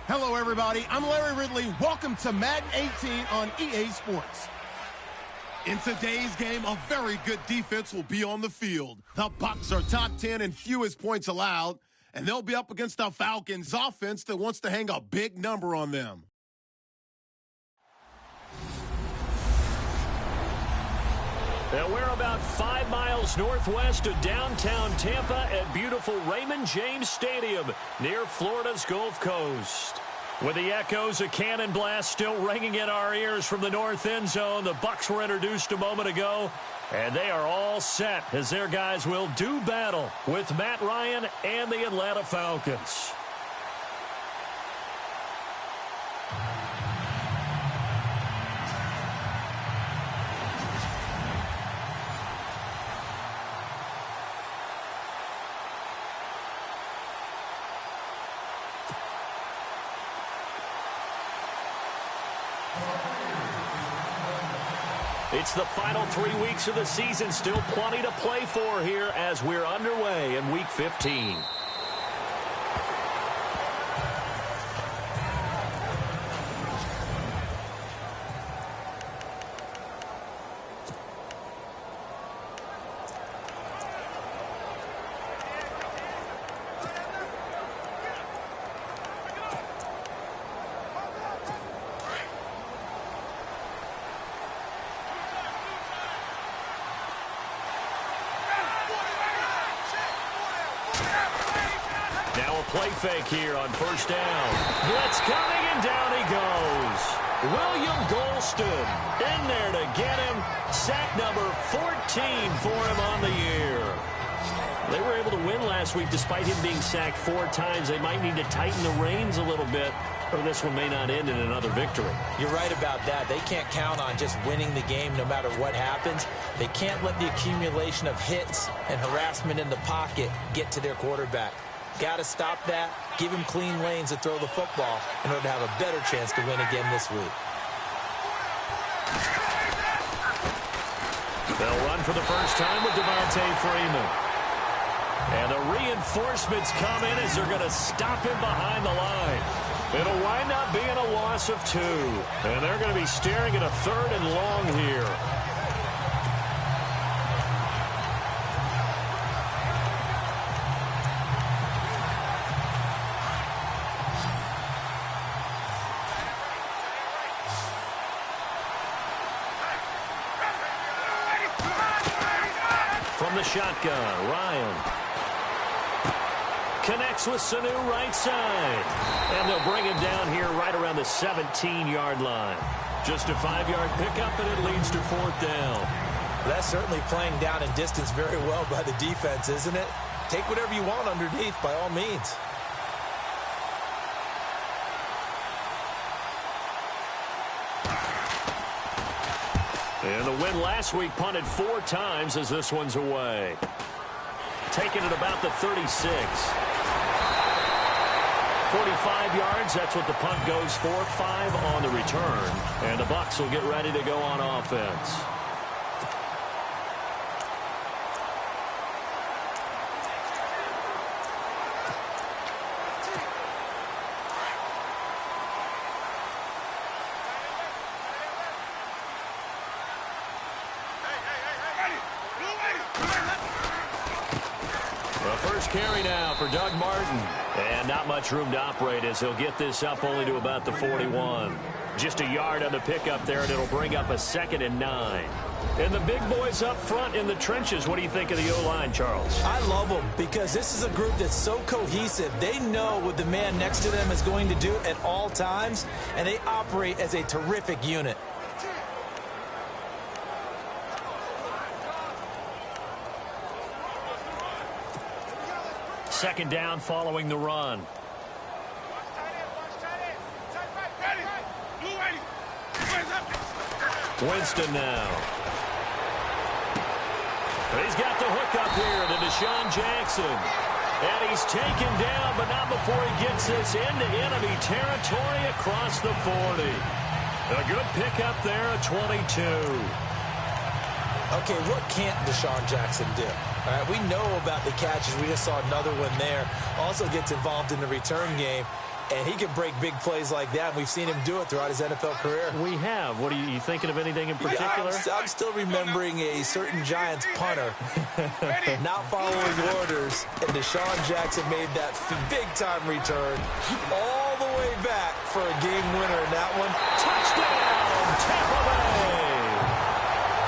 Hello, everybody. I'm Larry Ridley. Welcome to Madden 18 on EA Sports. In today's game, a very good defense will be on the field. The Bucs are top 10 in fewest points allowed, and they'll be up against the Falcons' offense that wants to hang a big number on them. And we're about 5 miles northwest of downtown Tampa at beautiful Raymond James Stadium near Florida's Gulf Coast. With the echoes of cannon blast still ringing in our ears from the north end zone, the Bucs were introduced a moment ago, and they are all set as their guys will do battle with Matt Ryan and the Atlanta Falcons. It's the final 3 weeks of the season. Still plenty to play for here as we're underway in Week 15. Play fake here on first down. Blitz coming, and down he goes. William Golston in there to get him. Sack number 14 for him on the year. They were able to win last week despite him being sacked 4 times. They might need to tighten the reins a little bit, or this one may not end in another victory. You're right about that. They can't count on just winning the game no matter what happens. They can't let the accumulation of hits and harassment in the pocket get to their quarterback. Got to stop that, give him clean lanes to throw the football in order to have a better chance to win again this week. They'll run for the first time with Devontae Freeman. And the reinforcements come in as they're going to stop him behind the line. It'll wind up being a loss of 2. And they're going to be staring at a 3rd and long here. Shotgun, Ryan connects with Sanu right side, and they'll bring him down here right around the 17-yard line. Just a 5-yard pickup, and it leads to 4th down. Well, that's certainly playing down in distance very well by the defense, isn't it? Take whatever you want underneath by all means. And the win last week punted 4 times as this one's away. Taking it about the 36. 45 yards, that's what the punt goes for. 5 on the return. And the Bucs will get ready to go on offense. Carry now for Doug Martin. And not much room to operate as he'll get this up only to about the 41. Just a yard on the pickup there, and it'll bring up a 2nd and 9. And the big boys up front in the trenches. What do you think of the O-line, Charles? I love them because this is a group that's so cohesive. They know what the man next to them is going to do at all times, and they operate as a terrific unit. Second down following the run. Winston now. He's got the hook up here to Deshaun Jackson. And he's taken down, but not before he gets this into enemy territory across the 40. A good pickup there at 22. Okay, what can't Deshaun Jackson do? All right, we know about the catches. We just saw another one there. Also gets involved in the return game. and he can break big plays like that. We've seen him do it throughout his NFL career. We have. What are you thinking of anything in particular? I'm still remembering a certain Giants punter not following orders, and Deshaun Jackson made that big-time return all the way back for a game winner in that one. Touchdown, Tampa Bay!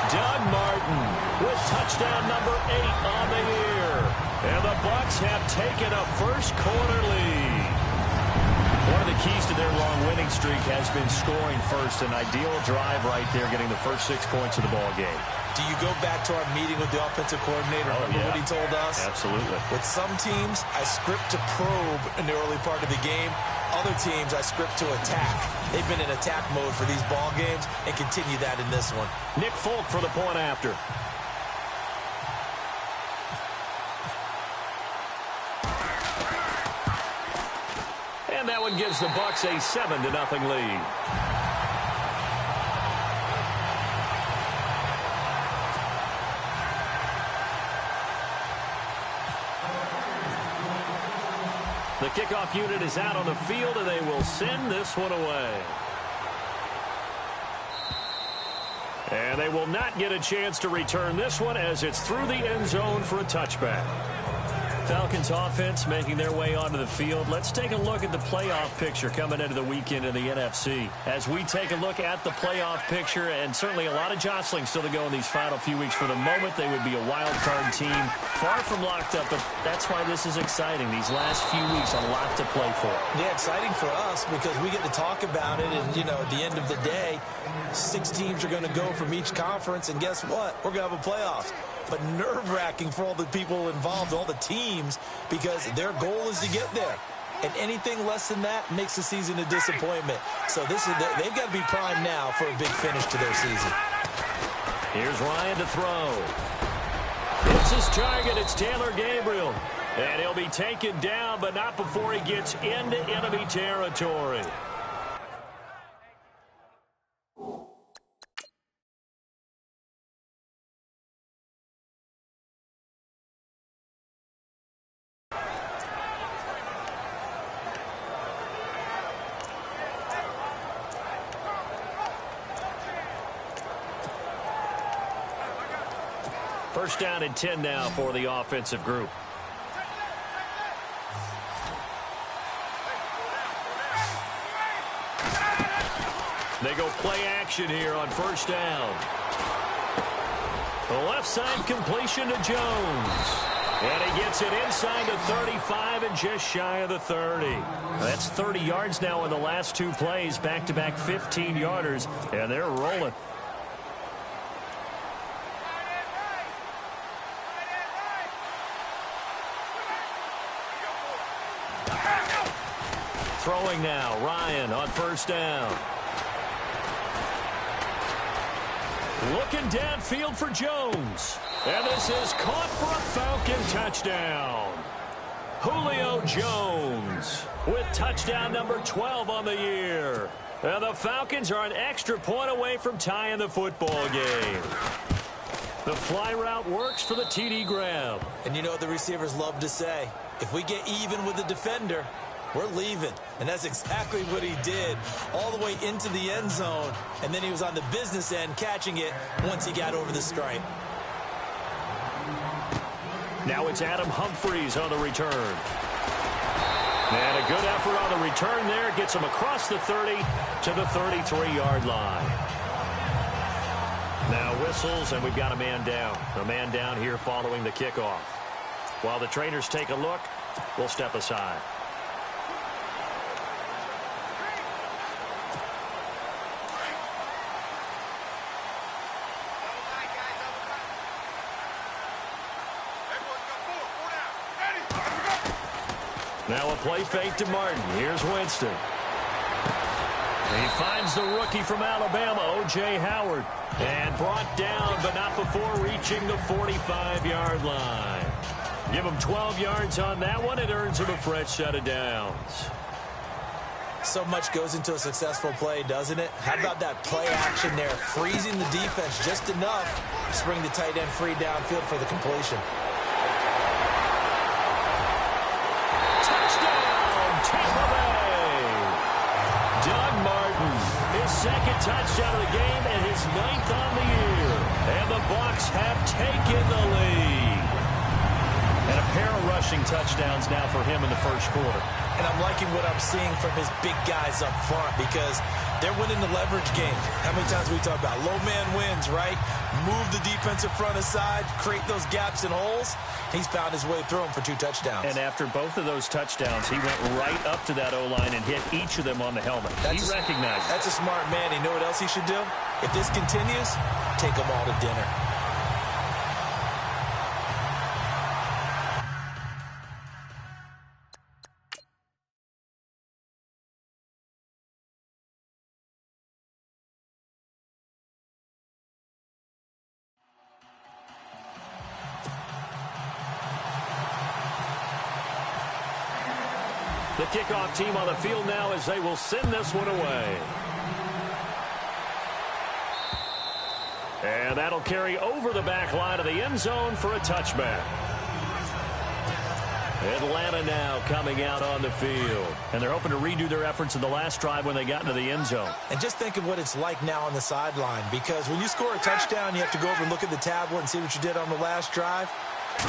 Doug Martin with touchdown number 8 on the year. And the Bucs have taken a first-quarter lead. One of the keys to their long winning streak has been scoring first. An ideal drive right there, getting the first 6 points of the ball game. Do you go back to our meeting with the offensive coordinator? Remember what he told us? Absolutely. With some teams, I script to probe in the early part of the game. Other teams, I script to attack. They've been in attack mode for these ball games and continue that in this one. Nick Folk for the point after. And that one gives the Bucs a 7-0 lead. The kickoff unit is out on the field, and they will send this one away. And they will not get a chance to return this one as it's through the end zone for a touchback. Falcons offense making their way onto the field. Let's take a look at the playoff picture coming into the weekend in the NFC. As we take a look at the playoff picture, and certainly a lot of jostling still to go in these final few weeks. For the moment, they would be a wild card team, far from locked up, but that's why this is exciting. These last few weeks, a lot to play for. Yeah, exciting for us because we get to talk about it, and, you know, at the end of the day, 6 teams are going to go from each conference, and guess what? We're going to have a playoffs. But nerve-wracking for all the people involved, all the teams, because their goal is to get there. And anything less than that makes the season a disappointment. So they've got to be primed now for a big finish to their season. Here's Ryan to throw. It's his target. It's Taylor Gabriel. And he'll be taken down, but not before he gets into enemy territory. First down and 10 now for the offensive group. They go play action here on first down. The left side completion to Jones. And he gets it inside the 35 and just shy of the 30. That's 30 yards now in the last 2 plays. Back-to-back 15-yarders, and they're rolling. Throwing now, Ryan on first down. Looking downfield for Jones. And this is caught for a Falcon touchdown. Julio Jones with touchdown number 12 on the year. And the Falcons are an extra point away from tying the football game. The fly route works for the TD grab. And you know what the receivers love to say? If we get even with the defender, we're leaving. And that's exactly what he did all the way into the end zone. And then he was on the business end catching it once he got over the stripe. Now it's Adam Humphries on the return. And a good effort on the return there. Gets him across the 30 to the 33-yard line. Now whistles, and we've got a man down. A man down here following the kickoff. While the trainers take a look, we'll step aside. Now a play fake to Martin. Here's Winston. He finds the rookie from Alabama, O.J. Howard. And brought down, but not before reaching the 45-yard line. Give him 12 yards on that one. It earns him a fresh set of downs. So much goes into a successful play, doesn't it? How about that play action there? Freezing the defense just enough to bring the tight end free downfield for the completion. Touchdown, Tampa Bay! second touchdown of the game and his 9th on the year. And the Bucs have taken the lead. And a pair of rushing touchdowns now for him in the first quarter. And I'm liking what I'm seeing from his big guys up front because they're winning the leverage game. How many times we talk about low man wins, right? Move the defensive front aside, create those gaps and holes. He's found his way through them for 2 touchdowns. And after both of those touchdowns, he went right up to that O-line and hit each of them on the helmet. He recognized it. That's a smart man. You know what else he should do? If this continues, take them all to dinner. The kickoff team on the field now as they will send this one away. And that'll carry over the back line of the end zone for a touchback. Atlanta now coming out on the field. And they're hoping to redo their efforts in the last drive when they got into the end zone. And just think of what it's like now on the sideline, because when you score a touchdown, you have to go over and look at the tablet and see what you did on the last drive.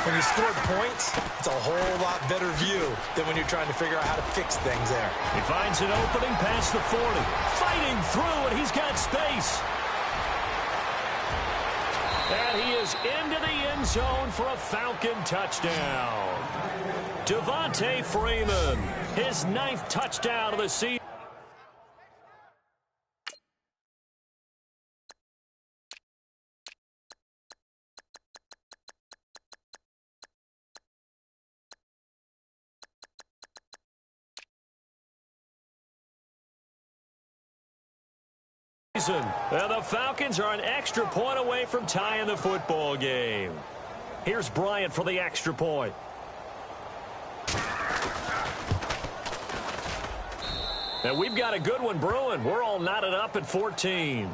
When you score points, it's a whole lot better view than when you're trying to figure out how to fix things there. He finds an opening past the 40. Fighting through, and he's got space. And he is into the end zone for a Falcon touchdown. Devontae Freeman, his 9th touchdown of the season. And the Falcons are an extra point away from tying the football game. Here's Bryant for the extra point. And we've got a good one brewing. We're all knotted up at 14.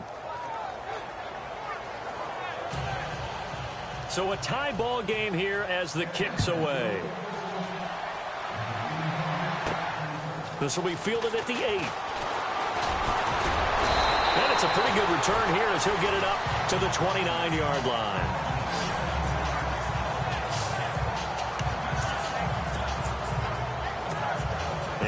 So a tie ball game here as the kick's away. This will be fielded at the 8. And it's a pretty good return here as he'll get it up to the 29-yard line.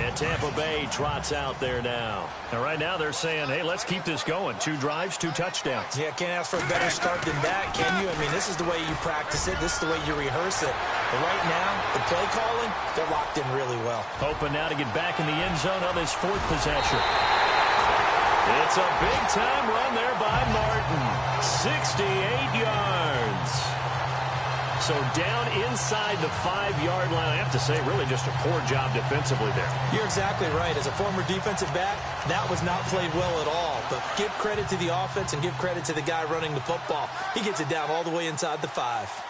And Tampa Bay trots out there now. And right now they're saying, hey, let's keep this going. 2 drives, 2 touchdowns. Yeah, can't ask for a better start than that, can you? I mean, this is the way you practice it. This is the way you rehearse it. But right now, the play calling, they're locked in really well. Hoping now to get back in the end zone on this 4th possession. It's a big-time run there by Martin. 68 yards. So down inside the 5-yard line. I have to say, really just a poor job defensively there. You're exactly right. As a former defensive back, that was not played well at all. But give credit to the offense and give credit to the guy running the football. He gets it down all the way inside the 5.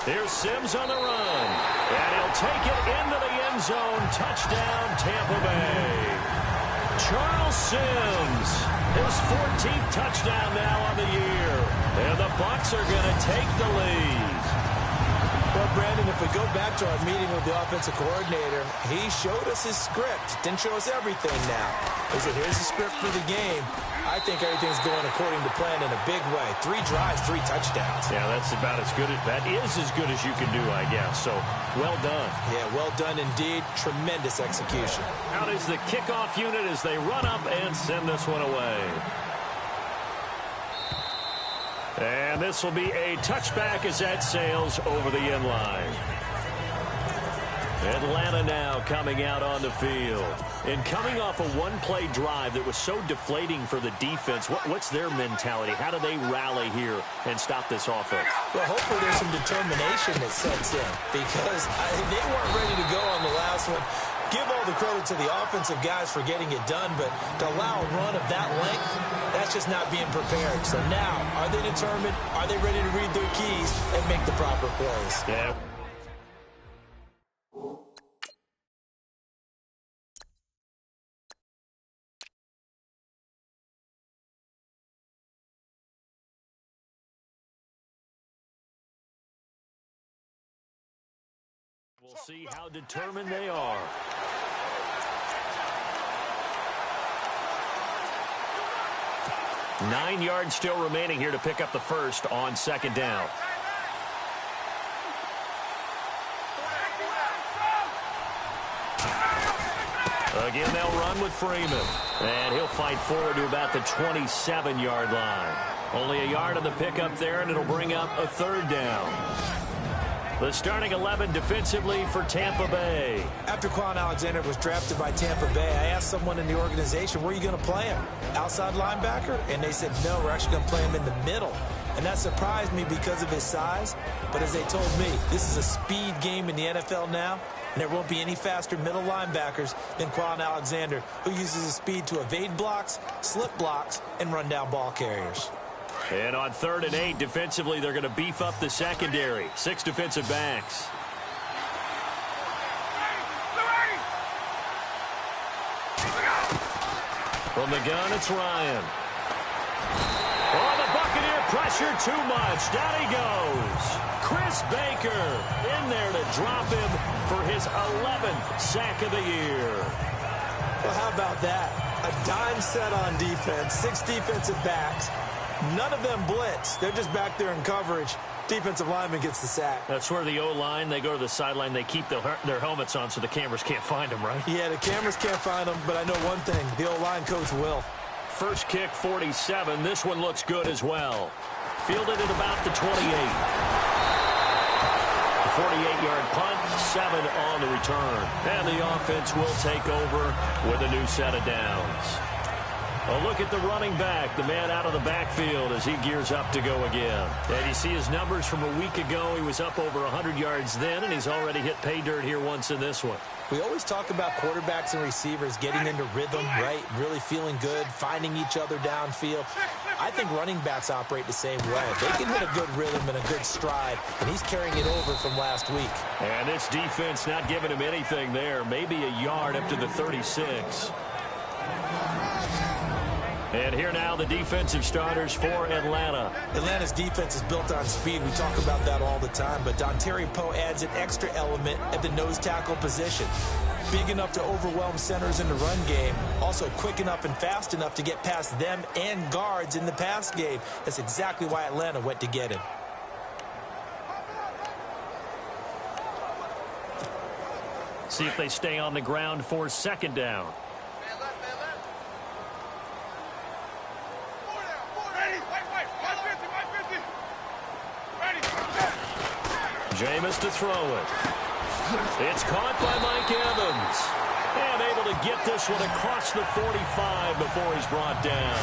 Here's Sims on the run. And he'll take it into the end zone. Touchdown, Tampa Bay. Charles Sims, his 14th touchdown now on the year. And the Bucs are going to take the lead. Well, Brandon, if we go back to our meeting with the offensive coordinator, he showed us his script. Didn't show us everything now. He said, here's the script for the game. I think everything's going according to plan in a big way. 3 drives, 3 touchdowns. Yeah, that's about as good. That is as good as you can do, I guess. So, well done. Yeah, well done indeed. Tremendous execution. Out is the kickoff unit as they run up and send this one away. And this will be a touchback as that sails over the end line. Atlanta now coming out on the field. And coming off a one-play drive that was so deflating for the defense, what's their mentality? How do they rally here and stop this offense? Well, hopefully there's some determination that sets in because they weren't ready to go on the last one. Give all the credit to the offensive guys for getting it done, but to allow a run of that length, that's just not being prepared. So now, are they determined? Are they ready to read their keys and make the proper plays? Yeah. We'll see how determined they are. 9 yards still remaining here to pick up the first on second down. Again, they'll run with Freeman. And he'll fight forward to about the 27-yard line. Only a yard on the pickup there, and it'll bring up a third down. The starting 11 defensively for Tampa Bay. After Quan Alexander was drafted by Tampa Bay, I asked someone in the organization, where are you going to play him? Outside linebacker? And they said, no, we're actually going to play him in the middle. And that surprised me because of his size. But as they told me, this is a speed game in the NFL now, and there won't be any faster middle linebackers than Quan Alexander, who uses his speed to evade blocks, slip blocks, and run down ball carriers. And on 3rd and 8, defensively, they're going to beef up the secondary. 6 defensive backs. From the gun, it's Ryan. Oh, the Buccaneer pressure too much. Down he goes. Chris Baker in there to drop him for his 11th sack of the year. Well, how about that? A dime set on defense, 6 defensive backs. None of them blitz. They're just back there in coverage. Defensive lineman gets the sack. That's where the O-line, they go to the sideline, they keep their helmets on so the cameras can't find them, right? Yeah, the cameras can't find them, but I know one thing. The O-line coach will. First kick, 47. This one looks good as well. Fielded at about the 28. 48-yard punt, 7 on the return. And the offense will take over with a new set of downs. A look at the running back, the man out of the backfield as he gears up to go again. And you see his numbers from a week ago. He was up over 100 yards then, and he's already hit pay dirt here once in this one. We always talk about quarterbacks and receivers getting into rhythm, right? Really feeling good, finding each other downfield. I think running backs operate the same way. They can hit a good rhythm and a good stride, and he's carrying it over from last week. And this defense not giving him anything there. Maybe a yard up to the 36. And here now the defensive starters for Atlanta. Atlanta's defense is built on speed. We talk about that all the time, but Dontari Poe adds an extra element at the nose tackle position. Big enough to overwhelm centers in the run game. Also quick enough and fast enough to get past them and guards in the pass game. That's exactly why Atlanta went to get him. See if they stay on the ground for second down. Jameis to throw it. It's caught by Mike Evans. And able to get this one across the 45 before he's brought down.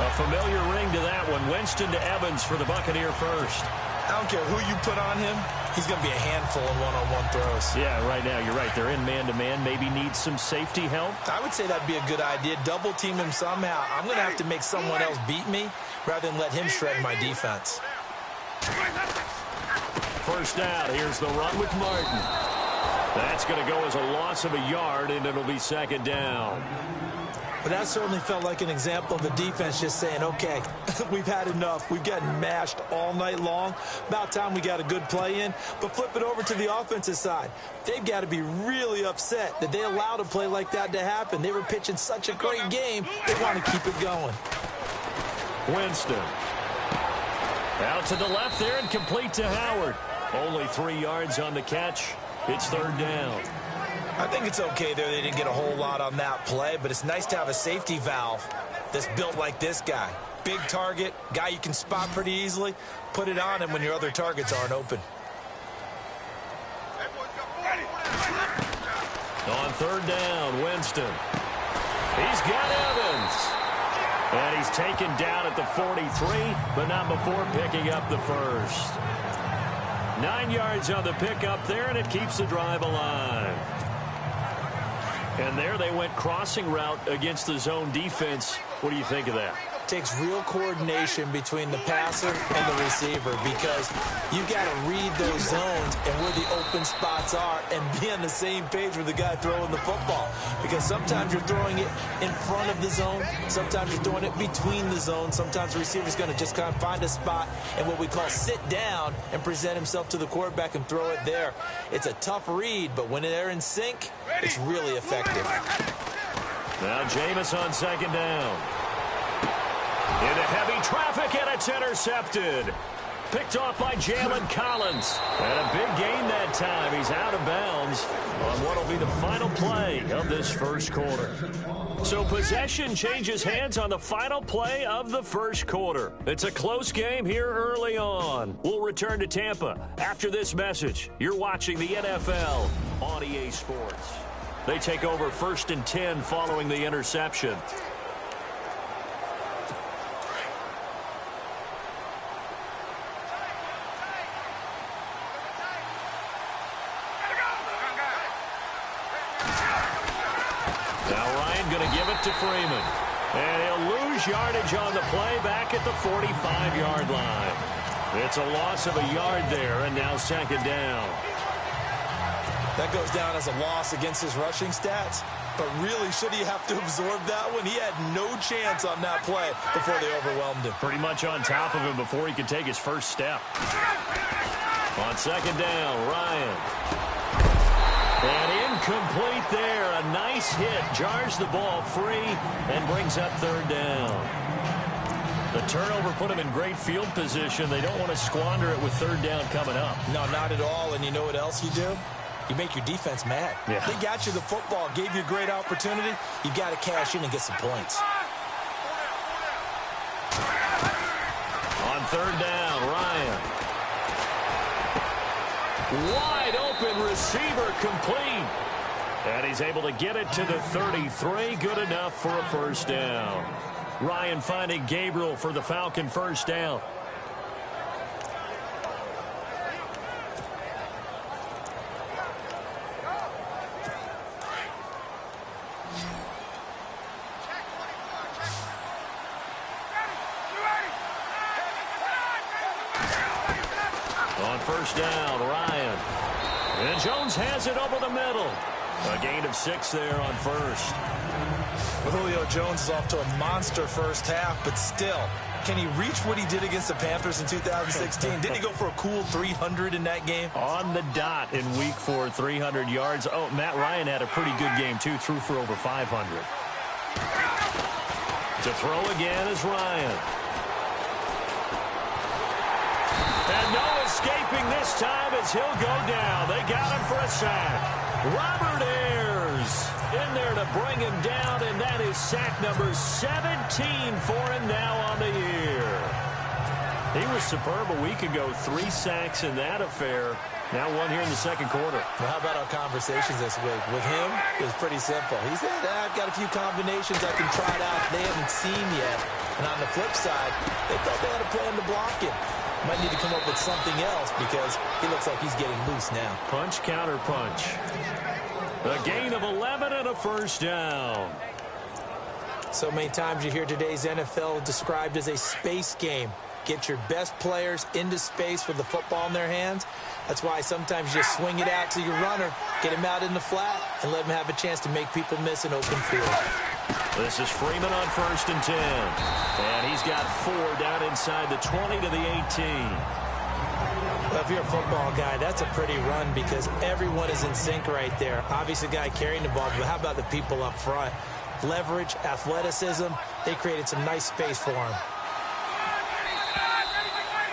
A familiar ring to that one. Winston to Evans for the Buccaneer first. I don't care who you put on him. He's going to be a handful in one-on-one throws. Yeah, right now, you're right. They're in man-to-man. Maybe needs some safety help. I would say that'd be a good idea. Double team him somehow. I'm going to have to make someone else beat me rather than let him shred my defense. First down. Here's the run with Martin. That's going to go as a loss of a yard, and it'll be second down. But that certainly felt like an example of the defense just saying, okay, we've had enough. We've gotten mashed all night long. About time we got a good play in. But flip it over to the offensive side. They've got to be really upset that they allowed a play like that to happen. They were pitching such a great game. They want to keep it going. Winston. Out to the left there and complete to Howard. Only 3 yards on the catch. It's third down. I think it's okay there. They didn't get a whole lot on that play, but it's nice to have a safety valve that's built like this guy. Big target, guy you can spot pretty easily. Put it on him when your other targets aren't open. On third down, Winston. He's got Evans. And he's taken down at the 43, but not before picking up the first. 9 yards on the pickup there, and it keeps the drive alive. And there they went crossing route against the zone defense. What do you think of that? Takes real coordination between the passer and the receiver because you got to read those zones and where the open spots are and be on the same page with the guy throwing the football. Because sometimes you're throwing it in front of the zone. Sometimes you're throwing it between the zones. Sometimes the receiver's going to just kind of find a spot and what we call sit down and present himself to the quarterback and throw it there. It's a tough read, but when they're in sync, it's really effective. Now Jameis on second down. Into heavy traffic, and it's intercepted. Picked off by Jalen Collins. And a big gain that time. He's out of bounds on what will be the final play of this first quarter. So possession changes hands on the final play of the first quarter. It's a close game here early on. We'll return to Tampa after this message. You're watching the NFL on EA Sports. They take over 1st and 10 following the interception. To Freeman. And he'll lose yardage on the play back at the 45-yard line. It's a loss of a yard there, and now 2nd down. That goes down as a loss against his rushing stats. But really, should he have to absorb that one? He had no chance on that play before they overwhelmed him. Pretty much on top of him before he could take his first step. On 2nd down, Ryan. And incomplete there. A nice hit. Jars the ball free and brings up 3rd down. The turnover put him in great field position. They don't want to squander it with 3rd down coming up. No, not at all. And you know what else you do? You make your defense mad. Yeah. They got you the football, gave you a great opportunity. You got to cash in and get some points. On 3rd down, Ryan. Wide open receiver complete. And he's able to get it to the 33. Good enough for a 1st down. Ryan finding Gabriel for the Falcon 1st down. On 1st down, Ryan. And Jones has it over the middle. A gain of 6 there on 1st. Julio Jones is off to a monster 1st half, but still, can he reach what he did against the Panthers in 2016? Didn't he go for a cool 300 in that game? On the dot in week 4, 300 yards. Oh, Matt Ryan had a pretty good game, too. Threw for over 500. To throw again is Ryan. And no escaping this time as he'll go down. They got him for a sack. Robert Ayers in there to bring him down, and that is sack number 17 for him now on the year. He was superb a week ago. 3 sacks in that affair. Now 1 here in the 2nd quarter. Well, how about our conversations this week? With him, it was pretty simple. He said, I've got a few combinations I can try it out they haven't seen yet. And on the flip side, they thought they had a plan to block him. Might need to come up with something else because he looks like he's getting loose now. Punch, counter punch. A gain of 11 and a 1st down. So many times you hear today's NFL described as a space game. Get your best players into space with the football in their hands. That's why sometimes you just swing it out to your runner, get him out in the flat, and let him have a chance to make people miss an open field. This is Freeman on 1st and 10. And he's got 4 down inside the 20 to the 18. Well, if you're a football guy, that's a pretty run because everyone is in sync right there. Obviously, the guy carrying the ball, but how about the people up front? Leverage, athleticism, they created some nice space for him.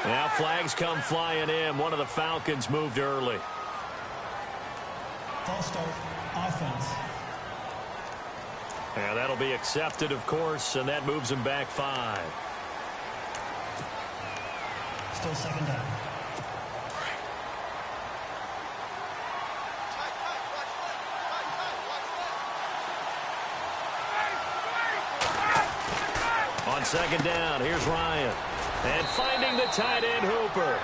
Now flags come flying in. One of the Falcons moved early. False start, offense. And that'll be accepted, of course, and that moves him back 5. Still 2nd down. On 2nd down, here's Ryan. And finding the tight end, Hooper.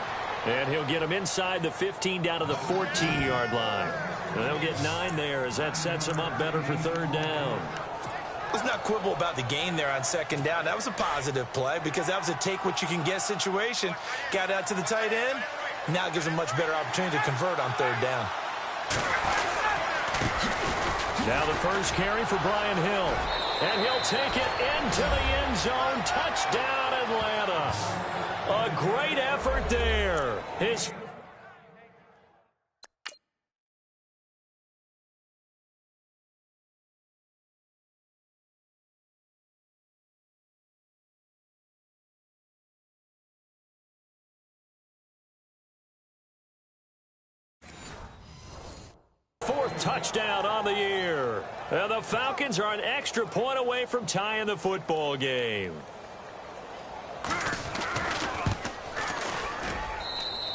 And he'll get him inside the 15 down to the 14-yard line. And they'll get 9 there as that sets him up better for 3rd down. Let's not quibble about the gain there on 2nd down. That was a positive play because that was a take-what-you-can-get situation. Got out to the tight end. Now it gives him a much better opportunity to convert on 3rd down. Now the first carry for Brian Hill. And he'll take it into the end zone. Touchdown, Atlanta. A great effort there. His Touchdown on the year. And the Falcons are an extra point away from tying the football game.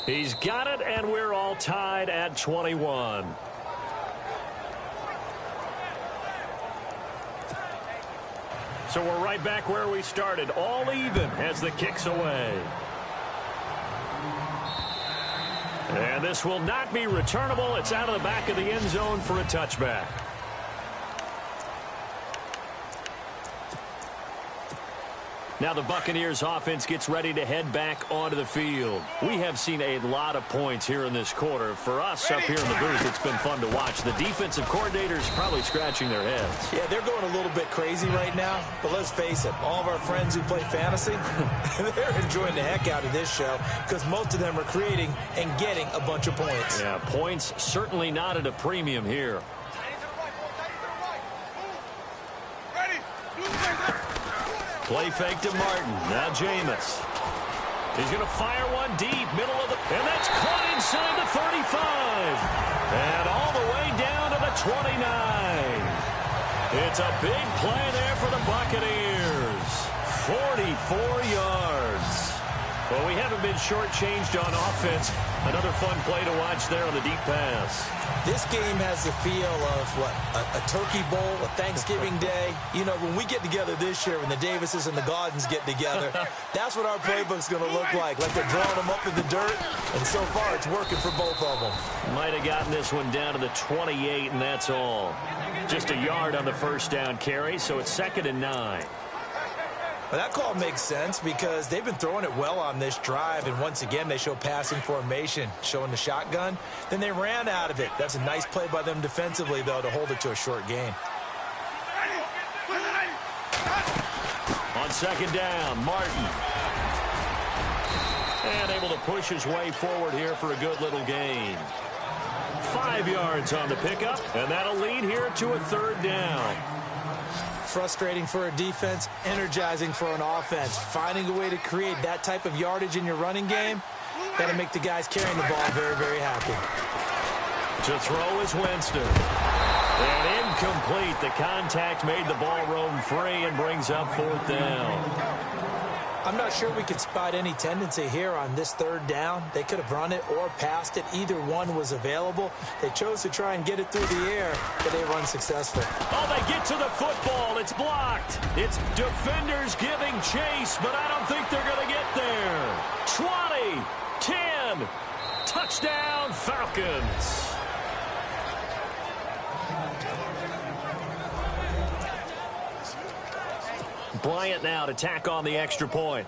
He's got it, and we're all tied at 21. So we're right back where we started, all even as the kick's away. And this will not be returnable. It's out of the back of the end zone for a touchback. Now the Buccaneers offense gets ready to head back onto the field. We have seen a lot of points here in this quarter. For us up here in the booth, it's been fun to watch. The defensive coordinators probably scratching their heads. Yeah, they're going a little bit crazy right now. But let's face it, all of our friends who play fantasy, they're enjoying the heck out of this show because most of them are creating and getting a bunch of points. Yeah, points certainly not at a premium here. Play fake to Martin. Now Jameis. He's going to fire one deep, middle of the... And that's caught inside the 35. And all the way down to the 29. It's a big play there for the Buccaneers. 44 yards. Well, we haven't been shortchanged on offense. Another fun play to watch there on the deep pass. This game has the feel of, a turkey bowl, a Thanksgiving day. You know, when we get together this year, when the Davises and the Gaudens get together, that's what our playbook's going to look like they're drawing them up in the dirt. And so far, it's working for both of them. Might have gotten this one down to the 28, and that's all. Just a yard on the first down carry, so it's 2nd and 9. Well, that call makes sense because they've been throwing it well on this drive, and once again, they show passing formation, showing the shotgun. Then they ran out of it. That's a nice play by them defensively, though, to hold it to a short gain. On 2nd down, Martin. And able to push his way forward here for a good little gain. 5 yards on the pickup, and that'll lead here to a 3rd down. Frustrating for a defense, energizing for an offense. Finding a way to create that type of yardage in your running game, that'll make the guys carrying the ball very, very happy. To throw is Winston. And incomplete. The contact made the ball roam free and brings up 4th down. I'm not sure we could spot any tendency here on this 3rd down. They could have run it or passed it. Either one was available. They chose to try and get it through the air, but they were unsuccessful. Oh, they get to the football. It's blocked. It's defenders giving chase, but I don't think they're going to get there. 20, 10, touchdown Falcons. Bryant now to tack on the extra point.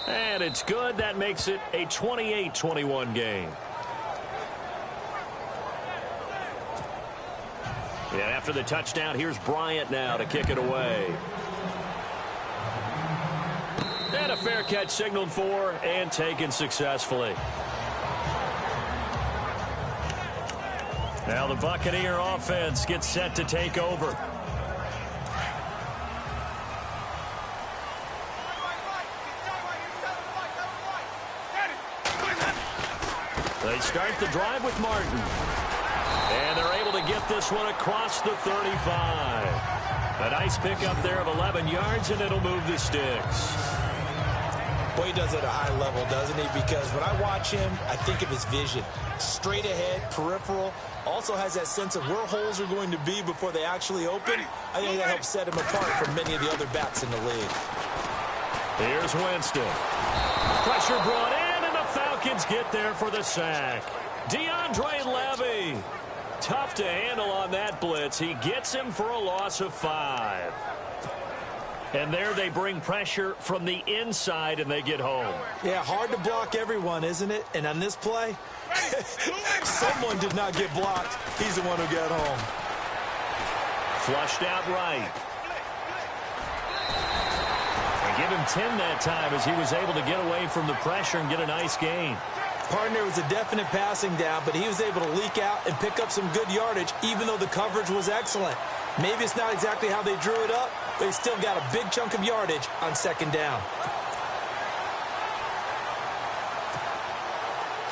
And it's good. That makes it a 28-21 game. Yeah, after the touchdown, here's Bryant now to kick it away. And a fair catch signaled for and taken successfully. Now the Buccaneer offense gets set to take over. They start the drive with Martin. And they're able to get this one across the 35. A nice pickup there of 11 yards, and it'll move the sticks. Boy, he does it at a high level, doesn't he? Because when I watch him, I think of his vision. Straight ahead, peripheral. Also has that sense of where holes are going to be before they actually open. I think that helps set him apart from many of the other backs in the league. Here's Winston. Pressure brought in, and the Falcons get there for the sack. DeAndre Levy. Tough to handle on that blitz. He gets him for a loss of 5. And there they bring pressure from the inside, and they get home. Yeah, hard to block everyone, isn't it? And on this play, someone did not get blocked. He's the one who got home. Flushed out right. They give him 10 that time as he was able to get away from the pressure and get a nice gain. Partner was a definite passing down, but he was able to leak out and pick up some good yardage, even though the coverage was excellent. Maybe it's not exactly how they drew it up, but he still got a big chunk of yardage on 2nd down.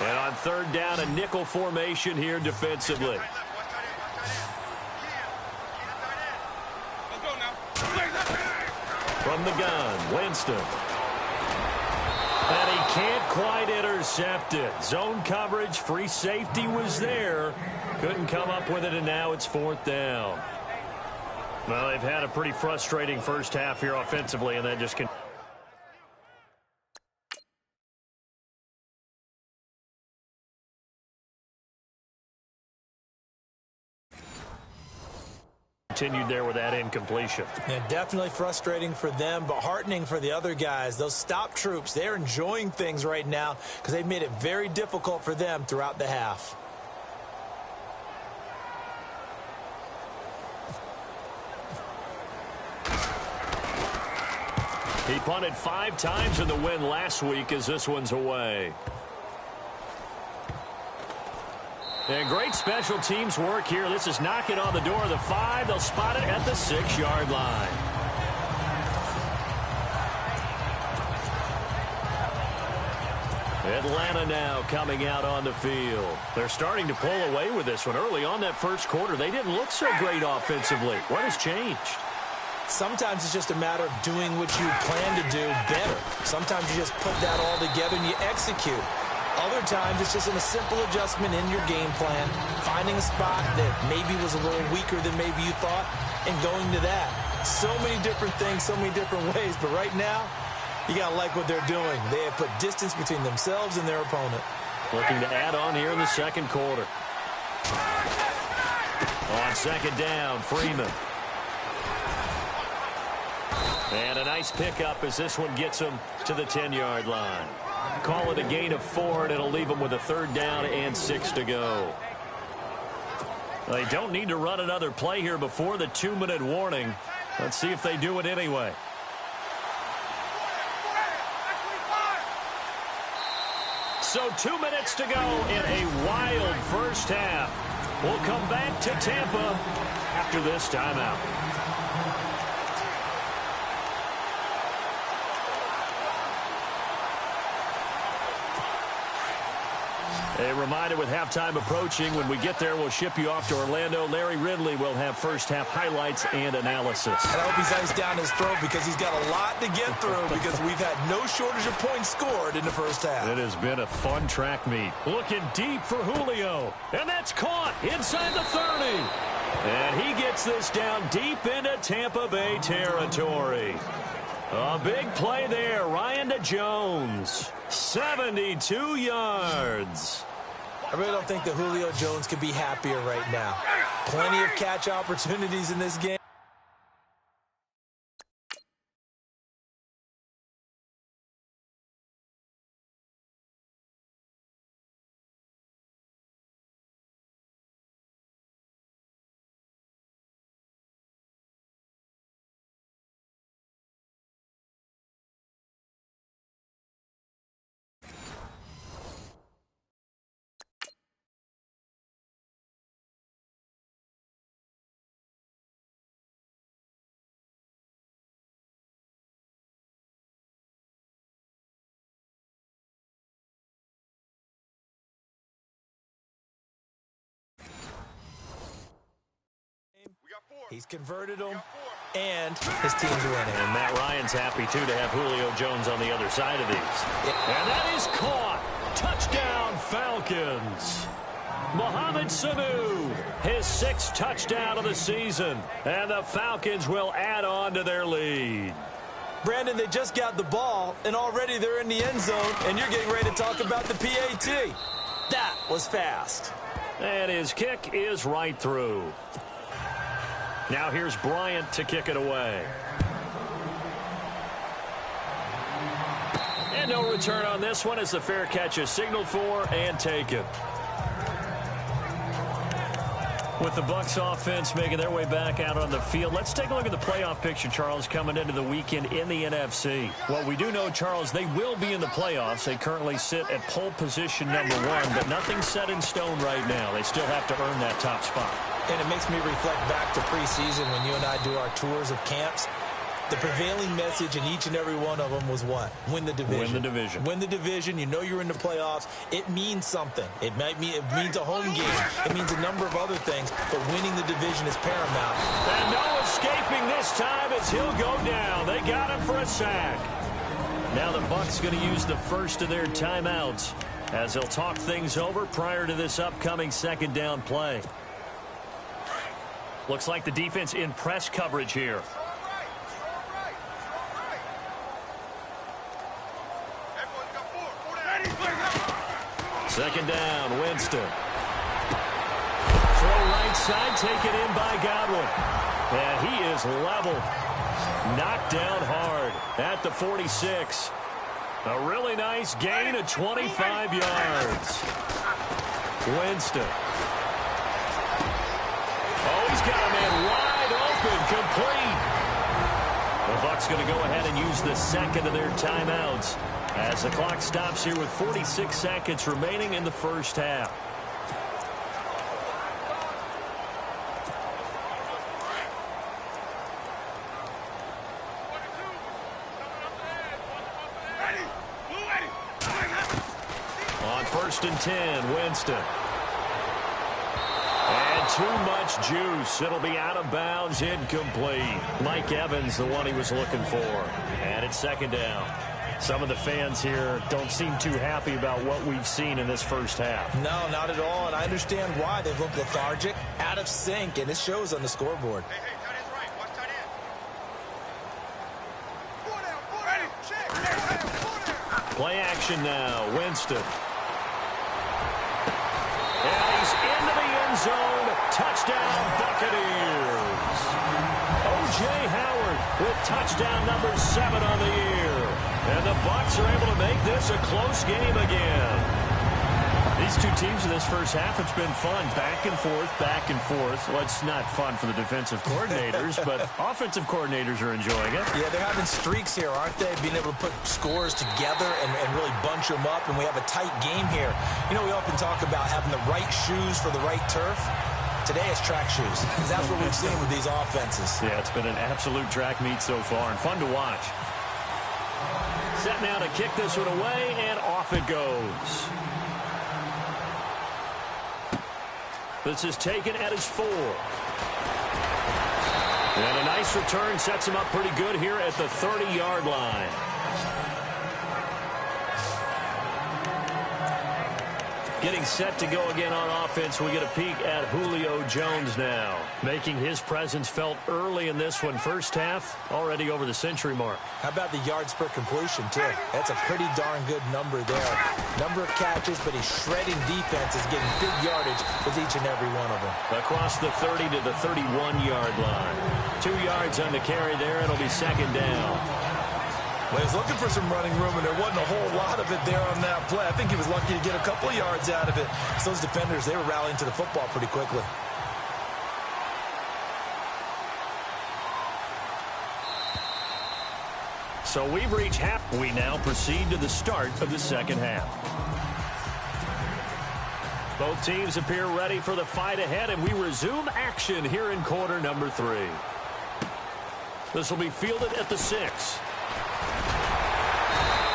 And on third down, a nickel formation here defensively. From the gun, Winston. And he can't quite intercept it. Zone coverage, free safety was there. Couldn't come up with it, and now it's fourth down. Well, they've had a pretty frustrating first half here offensively, and then just continued there with that incompletion. Yeah, definitely frustrating for them, but heartening for the other guys. Those stop troops, they're enjoying things right now because they've made it very difficult for them throughout the half. He punted 5 times in the win last week as this one's away. And great special teams work here. This is knocking on the door of the 5. They'll spot it at the 6-yard line. Atlanta now coming out on the field. They're starting to pull away with this one. Early on that first quarter, they didn't look so great offensively. What has changed? Sometimes it's just a matter of doing what you plan to do better. Sometimes you just put that all together and you execute. Other times it's just a simple adjustment in your game plan, finding a spot that maybe was a little weaker than maybe you thought, and going to that. So many different things, so many different ways, but right now, you got to like what they're doing. They have put distance between themselves and their opponent. Looking to add on here in the second quarter. On second down, Freeman. And a nice pickup as this one gets him to the 10-yard line. Call it a gain of 4, and it'll leave them with a third down and 6 to go. They don't need to run another play here before the 2-minute warning. Let's see if they do it anyway. So 2 minutes to go in a wild first half. We'll come back to Tampa after this timeout. A reminder with halftime approaching, when we get there, we'll ship you off to Orlando. Larry Ridley will have first-half highlights and analysis. And I hope he's iced down his throat because he's got a lot to get through because we've had no shortage of points scored in the first half. It has been a fun track meet. Looking deep for Julio. And that's caught inside the 30. And he gets this down deep into Tampa Bay territory. A big play there. Ryan to Jones. 72 yards. I really don't think that Julio Jones could be happier right now. Plenty of catch opportunities in this game. He's converted them, and his team's winning. And Matt Ryan's happy, too, to have Julio Jones on the other side of these. Yeah. And that is caught. Touchdown, Falcons. Mohamed Sanu, his 6th touchdown of the season. And the Falcons will add on to their lead. Brandon, they just got the ball, and already they're in the end zone, and you're getting ready to talk about the PAT. That was fast. And his kick is right through. Now here's Bryant to kick it away. And no return on this one as the fair catch is signaled for and taken. With the Bucs offense making their way back out on the field, let's take a look at the playoff picture, Charles, coming into the weekend in the NFC. Well, we do know, Charles, they will be in the playoffs. They currently sit at pole position number 1, but nothing's set in stone right now. They still have to earn that top spot. And it makes me reflect back to preseason when you and I do our tours of camps. The prevailing message in each and every one of them was what? Win the division. Win the division. Win the division. You know you're in the playoffs. It means something. It means a home game. It means a number of other things, but winning the division is paramount. And no escaping this time as he'll go down. They got him for a sack. Now the Bucs going to use the first of their timeouts as they'll talk things over prior to this upcoming second down play. Looks like the defense in press coverage here. Second down, Winston. Throw right side, taken in by Godwin. And he is level. Knocked down hard at the 46. A really nice gain of 25 yards. Winston. Oh, he's got a man wide open, complete. The Bucs going to go ahead and use the second of their timeouts as the clock stops here with 46 seconds remaining in the first half. On 1st and 10, Winston. And too much juice. It'll be out of bounds, incomplete. Mike Evans, the one he was looking for. And it's second down. Some of the fans here don't seem too happy about what we've seen in this first half. No, not at all, and I understand why. They've looked lethargic, out of sync, and it shows on the scoreboard. Hey, tight end's right. Watch tight end. Play action now. Winston. And he's into the end zone. Touchdown, Buccaneers. O.J. Howard with touchdown number 7 on the year. And the Bucs are able to make this a close game again. These two teams in this first half, it's been fun. Back and forth, back and forth. Well, it's not fun for the defensive coordinators, but offensive coordinators are enjoying it. Yeah, they're having streaks here, aren't they? Being able to put scores together and really bunch them up, and we have a tight game here. You know, we often talk about having the right shoes for the right turf. Today it's track shoes, because that's what we've seen with these offenses. Yeah, it's been an absolute track meet so far, and fun to watch. Set now to kick this one away, and off it goes. This is taken at his 4. And a nice return sets him up pretty good here at the 30-yard line. Getting set to go again on offense. We get a peek at Julio Jones now, making his presence felt early in this one. First half, already over the century mark. How about the yards per completion, too? That's a pretty darn good number there. Number of catches, but he's shredding defenses, getting big yardage with each and every one of them. Across the 30 to the 31-yard line. 2 yards on the carry there. It'll be second down. Well, he was looking for some running room, and there wasn't a whole lot of it there on that play. I think he was lucky to get a couple of yards out of it. So those defenders, they were rallying to the football pretty quickly. So we've reached half. We now proceed to the start of the second half. Both teams appear ready for the fight ahead, and we resume action here in quarter number 3. This will be fielded at the 6.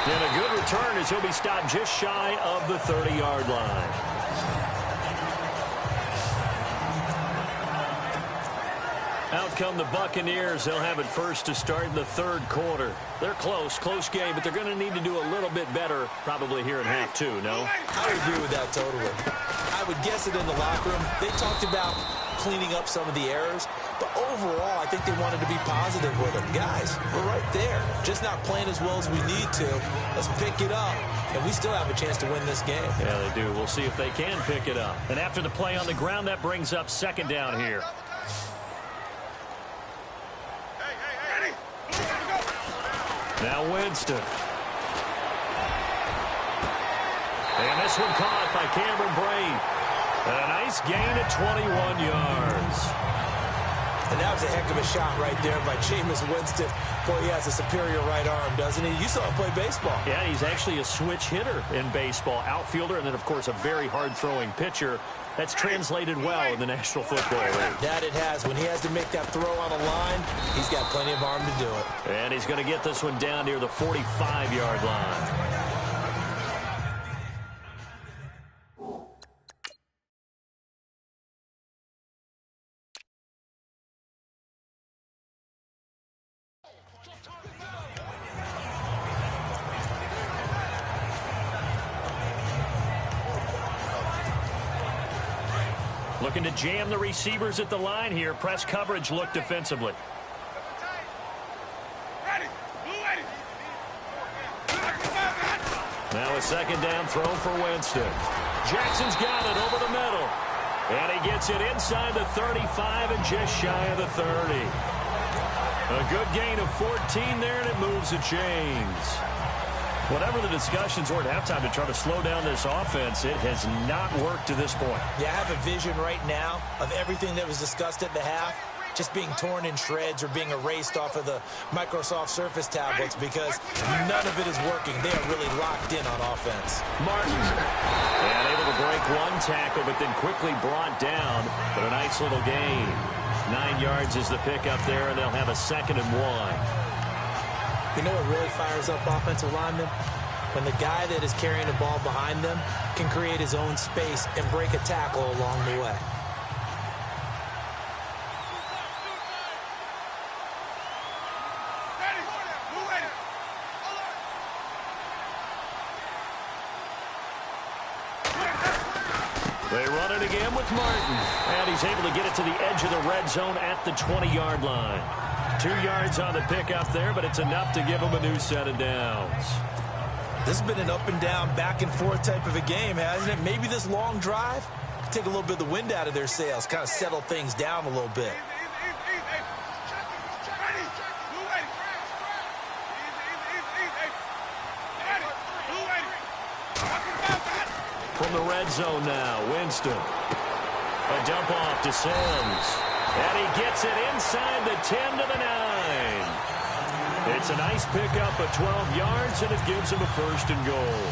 And a good return as he'll be stopped just shy of the 30-yard line. Out come the Buccaneers. They'll have it first to start in the third quarter. They're close game, but they're going to need to do a little bit better probably here in half 2, no? I would agree with that totally. I would guess it in the locker room. They talked about cleaning up some of the errors, but overall, I think they wanted to be positive with them. Guys, we're right there. Just not playing as well as we need to. Let's pick it up, and we still have a chance to win this game. Yeah, they do. We'll see if they can pick it up. And after the play on the ground, that brings up second down here. Now Winston. And this one caught by Cameron Brate. And a nice gain of 21 yards. And that was a heck of a shot right there by Jameis Winston. Boy, he has a superior right arm, doesn't he? You saw him play baseball. Yeah, he's actually a switch hitter in baseball. Outfielder, and then, of course, a very hard-throwing pitcher. That's translated well in the National Football League. That it has. When he has to make that throw on a line, he's got plenty of arm to do it. And he's going to get this one down near the 45-yard line. Looking to jam the receivers at the line here. Press coverage look defensively. Now a second down throw for Winston. Jackson's got it over the middle. And he gets it inside the 35 and just shy of the 30. A good gain of 14 there, and it moves the chains. Whatever the discussions were at halftime to try to slow down this offense, it has not worked to this point. Yeah, I have a vision right now of everything that was discussed at the half just being torn in shreds or being erased off of the Microsoft Surface tablets because none of it is working. They are really locked in on offense. Martin, and able to break one tackle, but then quickly brought down. But a nice little gain. 9 yards is the pickup there, and they'll have a 2nd and 1. You know what really fires up offensive linemen? When the guy that is carrying the ball behind them can create his own space and break a tackle along the way. They run it again with Martin. And he's able to get it to the edge of the red zone at the 20-yard line. 2 yards on the pickup there, but it's enough to give him a new set of downs. This has been an up-and-down, back-and-forth type of a game, hasn't it? Maybe this long drive could take a little bit of the wind out of their sails, kind of settle things down a little bit. From the red zone now, Winston. A dump off to Sims. And he gets it inside the 10 to the 9. It's a nice pickup of 12 yards, and it gives him a 1st and goal.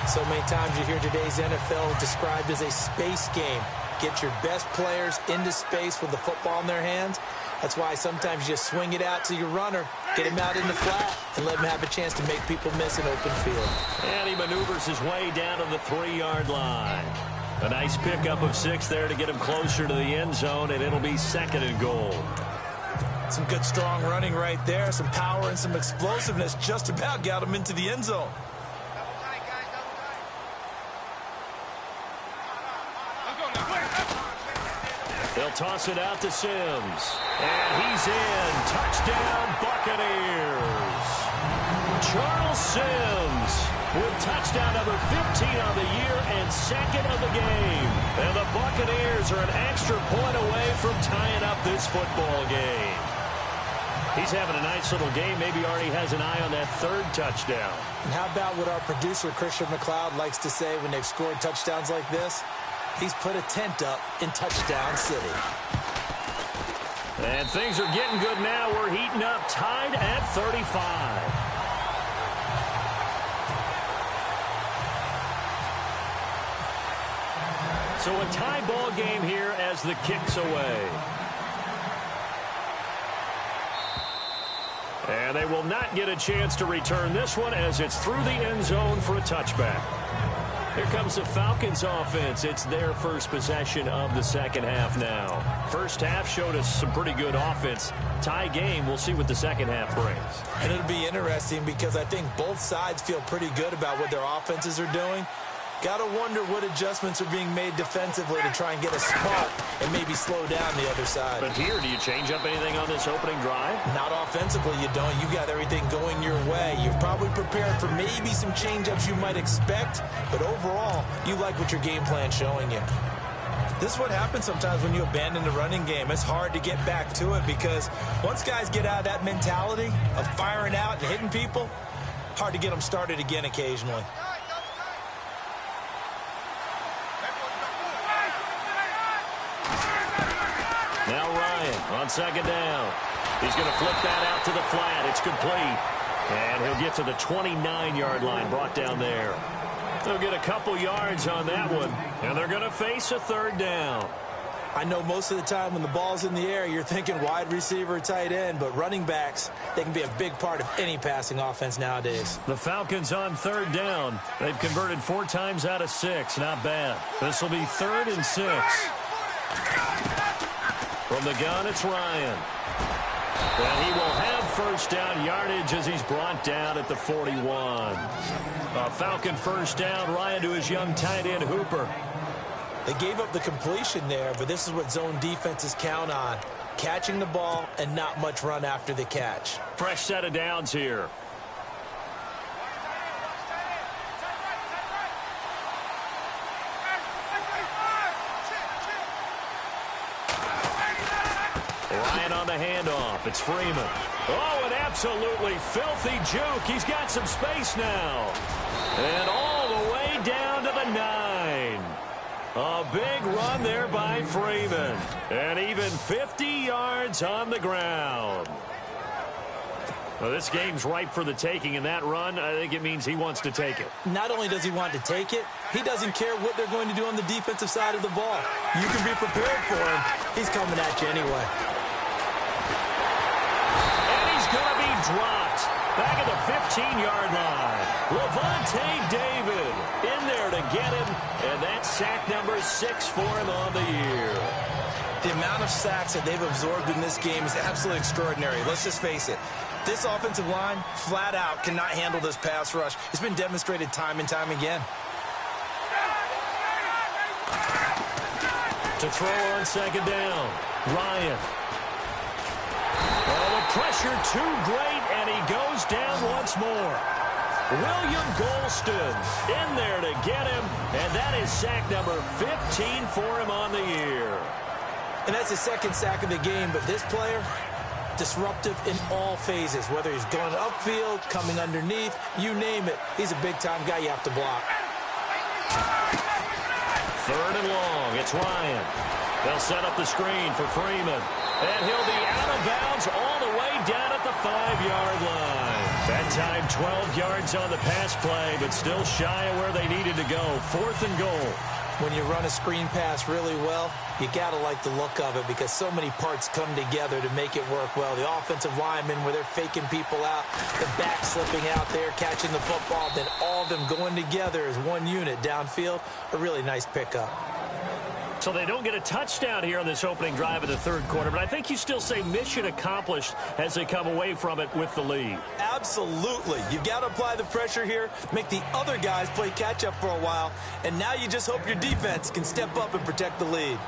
So many times you hear today's NFL described as a space game. Get your best players into space with the football in their hands. That's why sometimes you just swing it out to your runner, get him out in the flat, and let him have a chance to make people miss an open field. And he maneuvers his way down to the 3-yard line. A nice pickup of 6 there to get him closer to the end zone, and it'll be 2nd and goal. Some good, strong running right there. Some power and some explosiveness just about got him into the end zone. They'll toss it out to Sims. And he's in. Touchdown, Buccaneers. Charles Sims with touchdown number 15 on the year and 2nd of the game. And the Buccaneers are an extra point away from tying up this football game. He's having a nice little game. Maybe already has an eye on that 3rd touchdown. And how about what our producer, Christian McLeod, likes to say when they've scored touchdowns like this? He's put a tent up in Touchdown City. And things are getting good now. We're heating up, tied at 35. So a tie ball game here as the kick's away. And they will not get a chance to return this one as it's through the end zone for a touchback. Here comes the Falcons offense. It's their first possession of the 2nd half now. First half showed us some pretty good offense. Tie game, we'll see what the 2nd half brings. And it'll be interesting because I think both sides feel pretty good about what their offenses are doing. Got to wonder what adjustments are being made defensively to try and get a spark and maybe slow down the other side. But here, do you change up anything on this opening drive? Not offensively, you don't. You got everything going your way. You've probably prepared for maybe some change-ups you might expect, but overall, you like what your game plan's showing you. This is what happens sometimes when you abandon the running game. It's hard to get back to it because once guys get out of that mentality of firing out and hitting people, hard to get them started again occasionally. Now Ryan. on second down. He's going to flip that out to the flat. It's complete. And he'll get to the 29-yard line, brought down there. They'll get a couple yards on that one, and they're going to face a third down. I know most of the time when the ball's in the air, you're thinking wide receiver, tight end, but running backs, they can be a big part of any passing offense nowadays. The Falcons on third down. They've converted 4 times out of 6. Not bad. This will be 3rd and 6. From the gun, it's Ryan. And he will have first down yardage as he's brought down at the 41. A Falcon first down. Ryan to his young tight end, Hooper. They gave up the completion there, but this is what zone defenses count on. Catching the ball and not much run after the catch. Fresh set of downs here. Ryan on the handoff. It's Freeman. Oh, an absolutely filthy juke. He's got some space now. And all the way down to the 9. A big run there by Freeman. And even 50 yards on the ground. Well, this game's ripe for the taking, in that run, I think it means he wants to take it. Not only does he want to take it, he doesn't care what they're going to do on the defensive side of the ball. You can be prepared for him. He's coming at you anyway. And he's going to be dropped back at the 15-yard line. Levante David in there to get him, and that's sack number 6 for him on the year. The amount of sacks that they've absorbed in this game is absolutely extraordinary. Let's just face it. This offensive line, flat out, cannot handle this pass rush. It's been demonstrated time and time again. To throw on second down, Ryan. Oh, the pressure too great, and he goes down once more. William Golston in there to get him, and that is sack number 15 for him on the year. And that's the second sack of the game, but this player, disruptive in all phases, whether he's going upfield, coming underneath, you name it. He's a big-time guy you have to block. 3rd and long. It's Ryan. They'll set up the screen for Freeman. And he'll be out of bounds all the way down at the 5-yard line. That time 12 yards on the pass play, but still shy of where they needed to go. 4th and goal. When you run a screen pass really well, you got to like the look of it because so many parts come together to make it work well. The offensive linemen, where they're faking people out, the back slipping out there, catching the football, then all of them going together as one unit downfield. A really nice pickup. So they don't get a touchdown here on this opening drive of the 3rd quarter, but I think you still say mission accomplished as they come away from it with the lead. Absolutely. You've got to apply the pressure here, make the other guys play catch-up for a while, and now you just hope your defense can step up and protect the lead.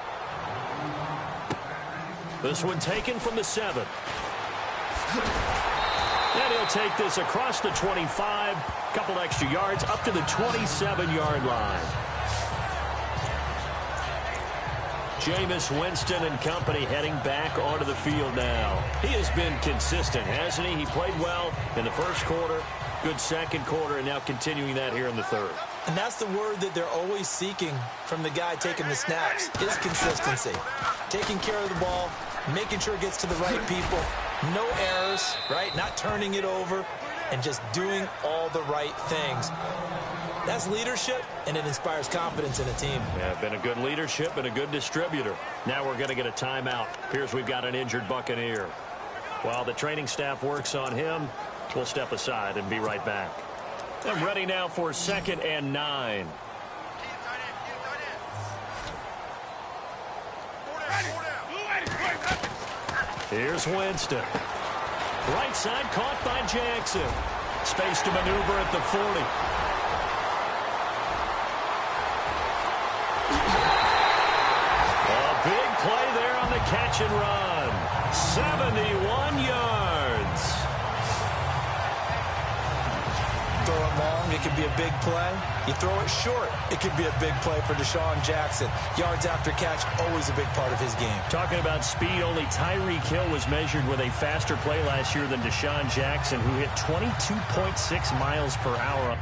This one taken from the 7. And he'll take this across the 25, couple extra yards, up to the 27-yard line. Jameis Winston and company heading back onto the field now. He has been consistent, hasn't he? He played well in the 1st quarter, good 2nd quarter, and now continuing that here in the 3rd. And that's the word that they're always seeking from the guy taking the snaps, is consistency. Taking care of the ball, making sure it gets to the right people, no errors, right? Not turning it over, and just doing all the right things. That's leadership, and it inspires confidence in a team. Yeah, been a good leadership and a good distributor. Now we're going to get a timeout. Appears we've got an injured Buccaneer. While the training staff works on him, we'll step aside and be right back. I'm ready now for 2nd and 9. Here's Winston. Right side caught by Jackson. Space to maneuver at the 40. Big play there on the catch and run. 71 yards. Throw it long, it could be a big play. You throw it short, it could be a big play for Deshaun Jackson. Yards after catch, always a big part of his game. Talking about speed, only Tyreek Hill was measured with a faster play last year than Deshaun Jackson, who hit 22.6 miles per hour.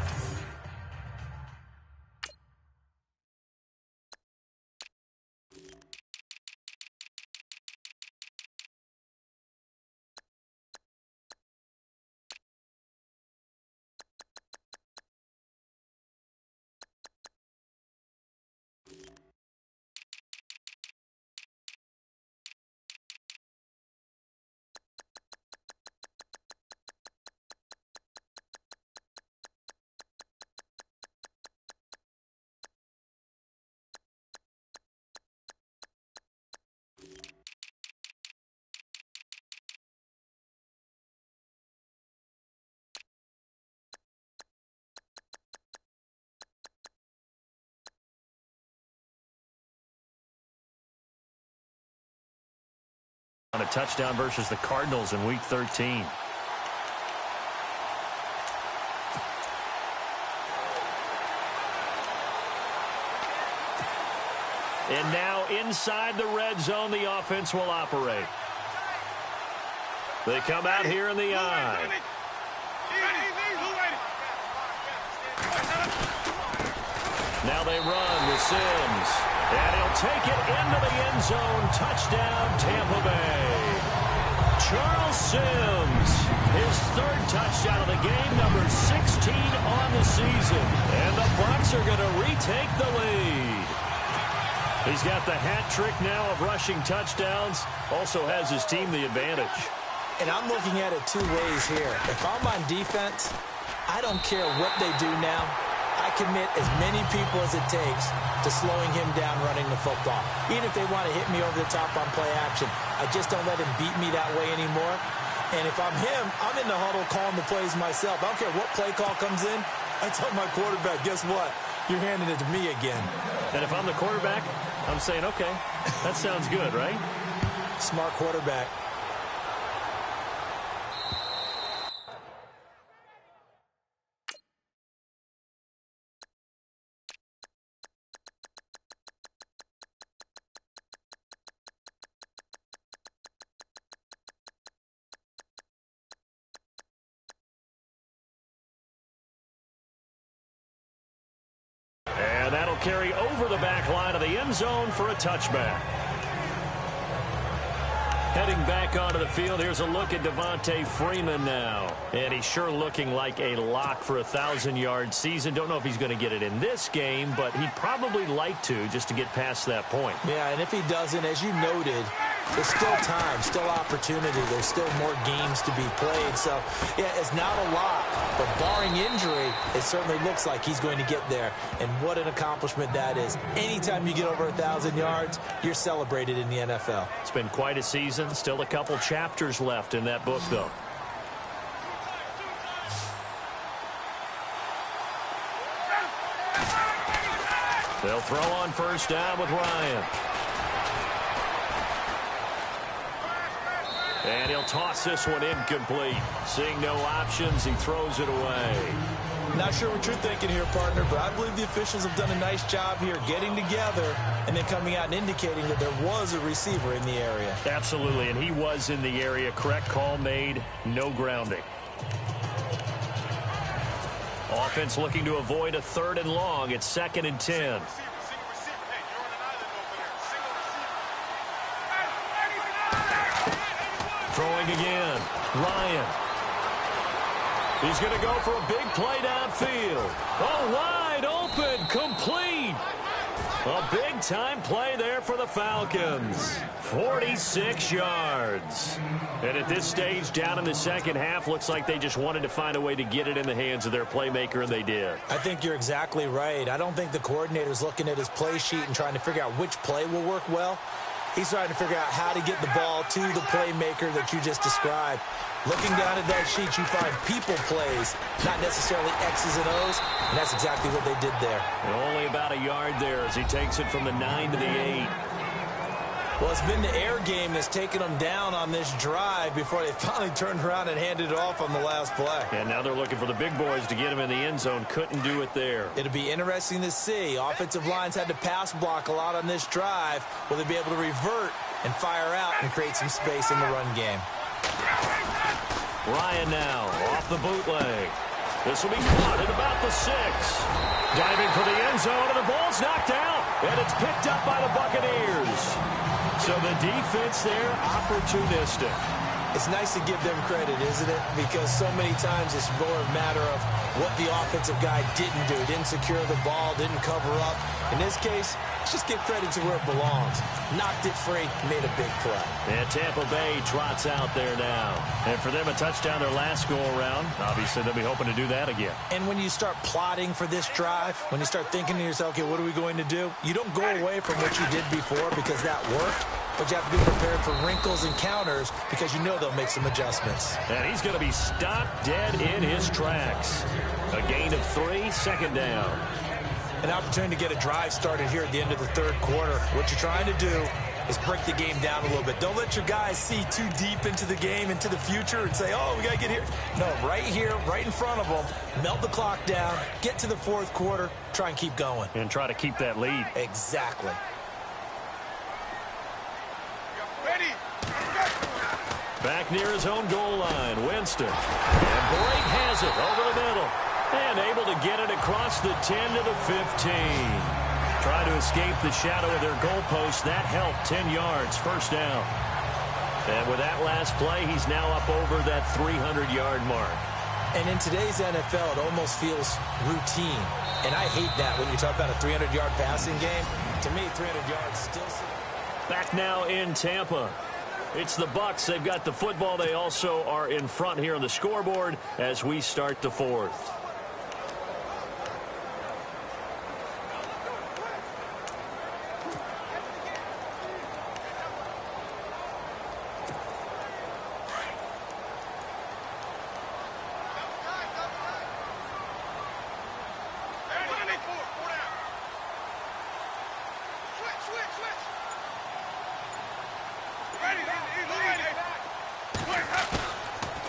on a touchdown versus the Cardinals in Week 13. And now inside the red zone, the offense will operate. They come out here in the I. Now they run with Sims. And he'll take it into the end zone. Touchdown, Tampa Bay. Charles Sims, his third touchdown of the game, number 16 on the season. And the Bucs are going to retake the lead. He's got the hat trick now of rushing touchdowns. Also has his team the advantage. And I'm looking at it two ways here. If I'm on defense, I don't care what they do now. I commit as many people as it takes to slowing him down running the football. Even if they want to hit me over the top on play action, I just don't let him beat me that way anymore. And if I'm him, I'm in the huddle calling the plays myself. I don't care what play call comes in. I tell my quarterback, guess what? You're handing it to me again. And if I'm the quarterback, I'm saying, okay, that sounds good, right? Smart quarterback. And that'll carry over the back line of the end zone for a touchback. Heading back onto the field, here's a look at Devontae Freeman now. And he's sure looking like a lock for a 1,000-yard season. Don't know if he's going to get it in this game, but he'd probably like to just to get past that point. Yeah, and if he doesn't, as you noted, there's still time, still opportunity. There's still more games to be played. So, yeah, it's not a lot. But barring injury, it certainly looks like he's going to get there. And what an accomplishment that is. Anytime you get over 1,000 yards, you're celebrated in the NFL. It's been quite a season. Still a couple chapters left in that book, though. They'll throw on first down with Ryan. And he'll toss this one incomplete. Seeing no options, he throws it away. Not sure what you're thinking here, partner, but I believe the officials have done a nice job here getting together and then coming out and indicating that there was a receiver in the area. Absolutely, and he was in the area. Correct call made, no grounding. Offense looking to avoid a 3rd and long. It's 2nd and 10. Throwing again. Ryan. He's going to go for a big play downfield. Oh, wide open. Complete. A big-time play there for the Falcons. 46 yards. And at this stage, down in the second half, looks like they just wanted to find a way to get it in the hands of their playmaker, and they did. I think you're exactly right. I don't think the coordinator's looking at his play sheet and trying to figure out which play will work well. He's trying to figure out how to get the ball to the playmaker that you just described. Looking down at that sheet, you find people plays, not necessarily X's and O's, and that's exactly what they did there. And only about a yard there as he takes it from the 9 to the 8. Well, it's been the air game that's taken them down on this drive before they finally turned around and handed it off on the last play. And now they're looking for the big boys to get him in the end zone. Couldn't do it there. It'll be interesting to see. Offensive lines had to pass block a lot on this drive. Will they be able to revert and fire out and create some space in the run game? Ryan now off the bootleg. This will be caught at about the 6. Diving for the end zone, and the ball's knocked out. And it's picked up by the Buccaneers. So the defense there, opportunistic. It's nice to give them credit, isn't it? Because so many times it's more a matter of what the offensive guy didn't do. Didn't secure the ball, didn't cover up. In this case, let's just give credit to where it belongs. Knocked it free, made a big play. And Tampa Bay trots out there now. And for them, a touchdown their last go-around. Obviously, they'll be hoping to do that again. And when you start plotting for this drive, when you start thinking to yourself, okay, what are we going to do? You don't go away from what you did before because that worked. But you have to be prepared for wrinkles and counters because you know they'll make some adjustments. And he's going to be stopped dead in his tracks. A gain of 3, 2nd down. An opportunity to get a drive started here at the end of the 3rd quarter. What you're trying to do is break the game down a little bit. Don't let your guys see too deep into the game, into the future, and say, oh, we got to get here. No, right here, right in front of them, melt the clock down, get to the fourth quarter, try and keep going. And try to keep that lead. Exactly. Ready. Back near his own goal line, Winston. And Blake has it over the middle. And able to get it across the 10 to the 15. Try to escape the shadow of their goalpost. That helped. 10 yards, first down. And with that last play, he's now up over that 300-yard mark. And in today's NFL, it almost feels routine. And I hate that when you talk about a 300-yard passing game. To me, 300 yards still... Back now in Tampa. It's the Bucs. They've got the football. They also are in front here on the scoreboard as we start the fourth.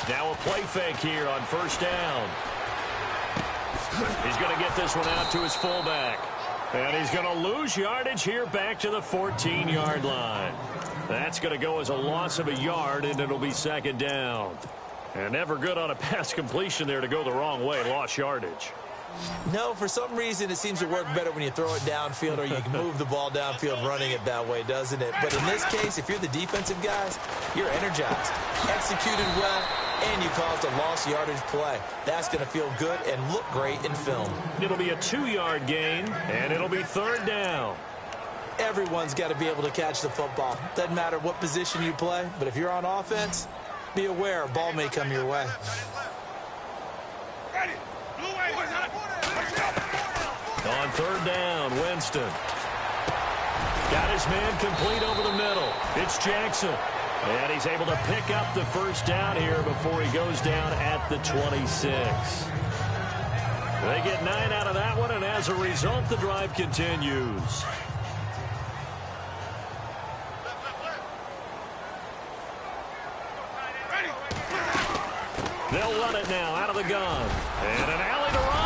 Now a play fake here on first down. He's going to get this one out to his fullback. And he's going to lose yardage here back to the 14-yard line. That's going to go as a loss of a yard, and it'll be second down. And never good on a pass completion there to go the wrong way. Lost yardage. No, for some reason, it seems to work better when you throw it downfield or you can move the ball downfield running it that way, doesn't it? But in this case, if you're the defensive guys, you're energized, executed well, and you caused a lost yardage play. That's going to feel good and look great in film. It'll be a 2-yard gain, and it'll be third down. Everyone's got to be able to catch the football. Doesn't matter what position you play, but if you're on offense, be aware a ball may come your way. On third down, Winston. Got his man complete over the middle. It's Jackson. And he's able to pick up the first down here before he goes down at the 26. They get 9 out of that one, and as a result, the drive continues. They'll run it now out of the gun. And an alley to run.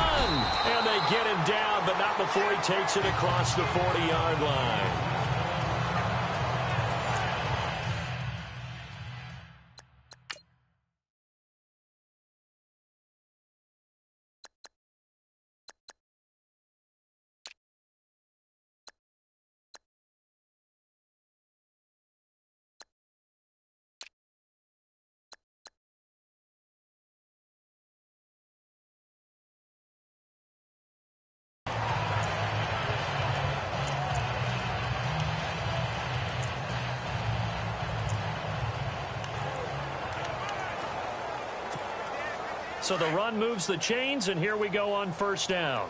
And they get him down, but not before he takes it across the 40-yard line. So the run moves the chains, and here we go on first down.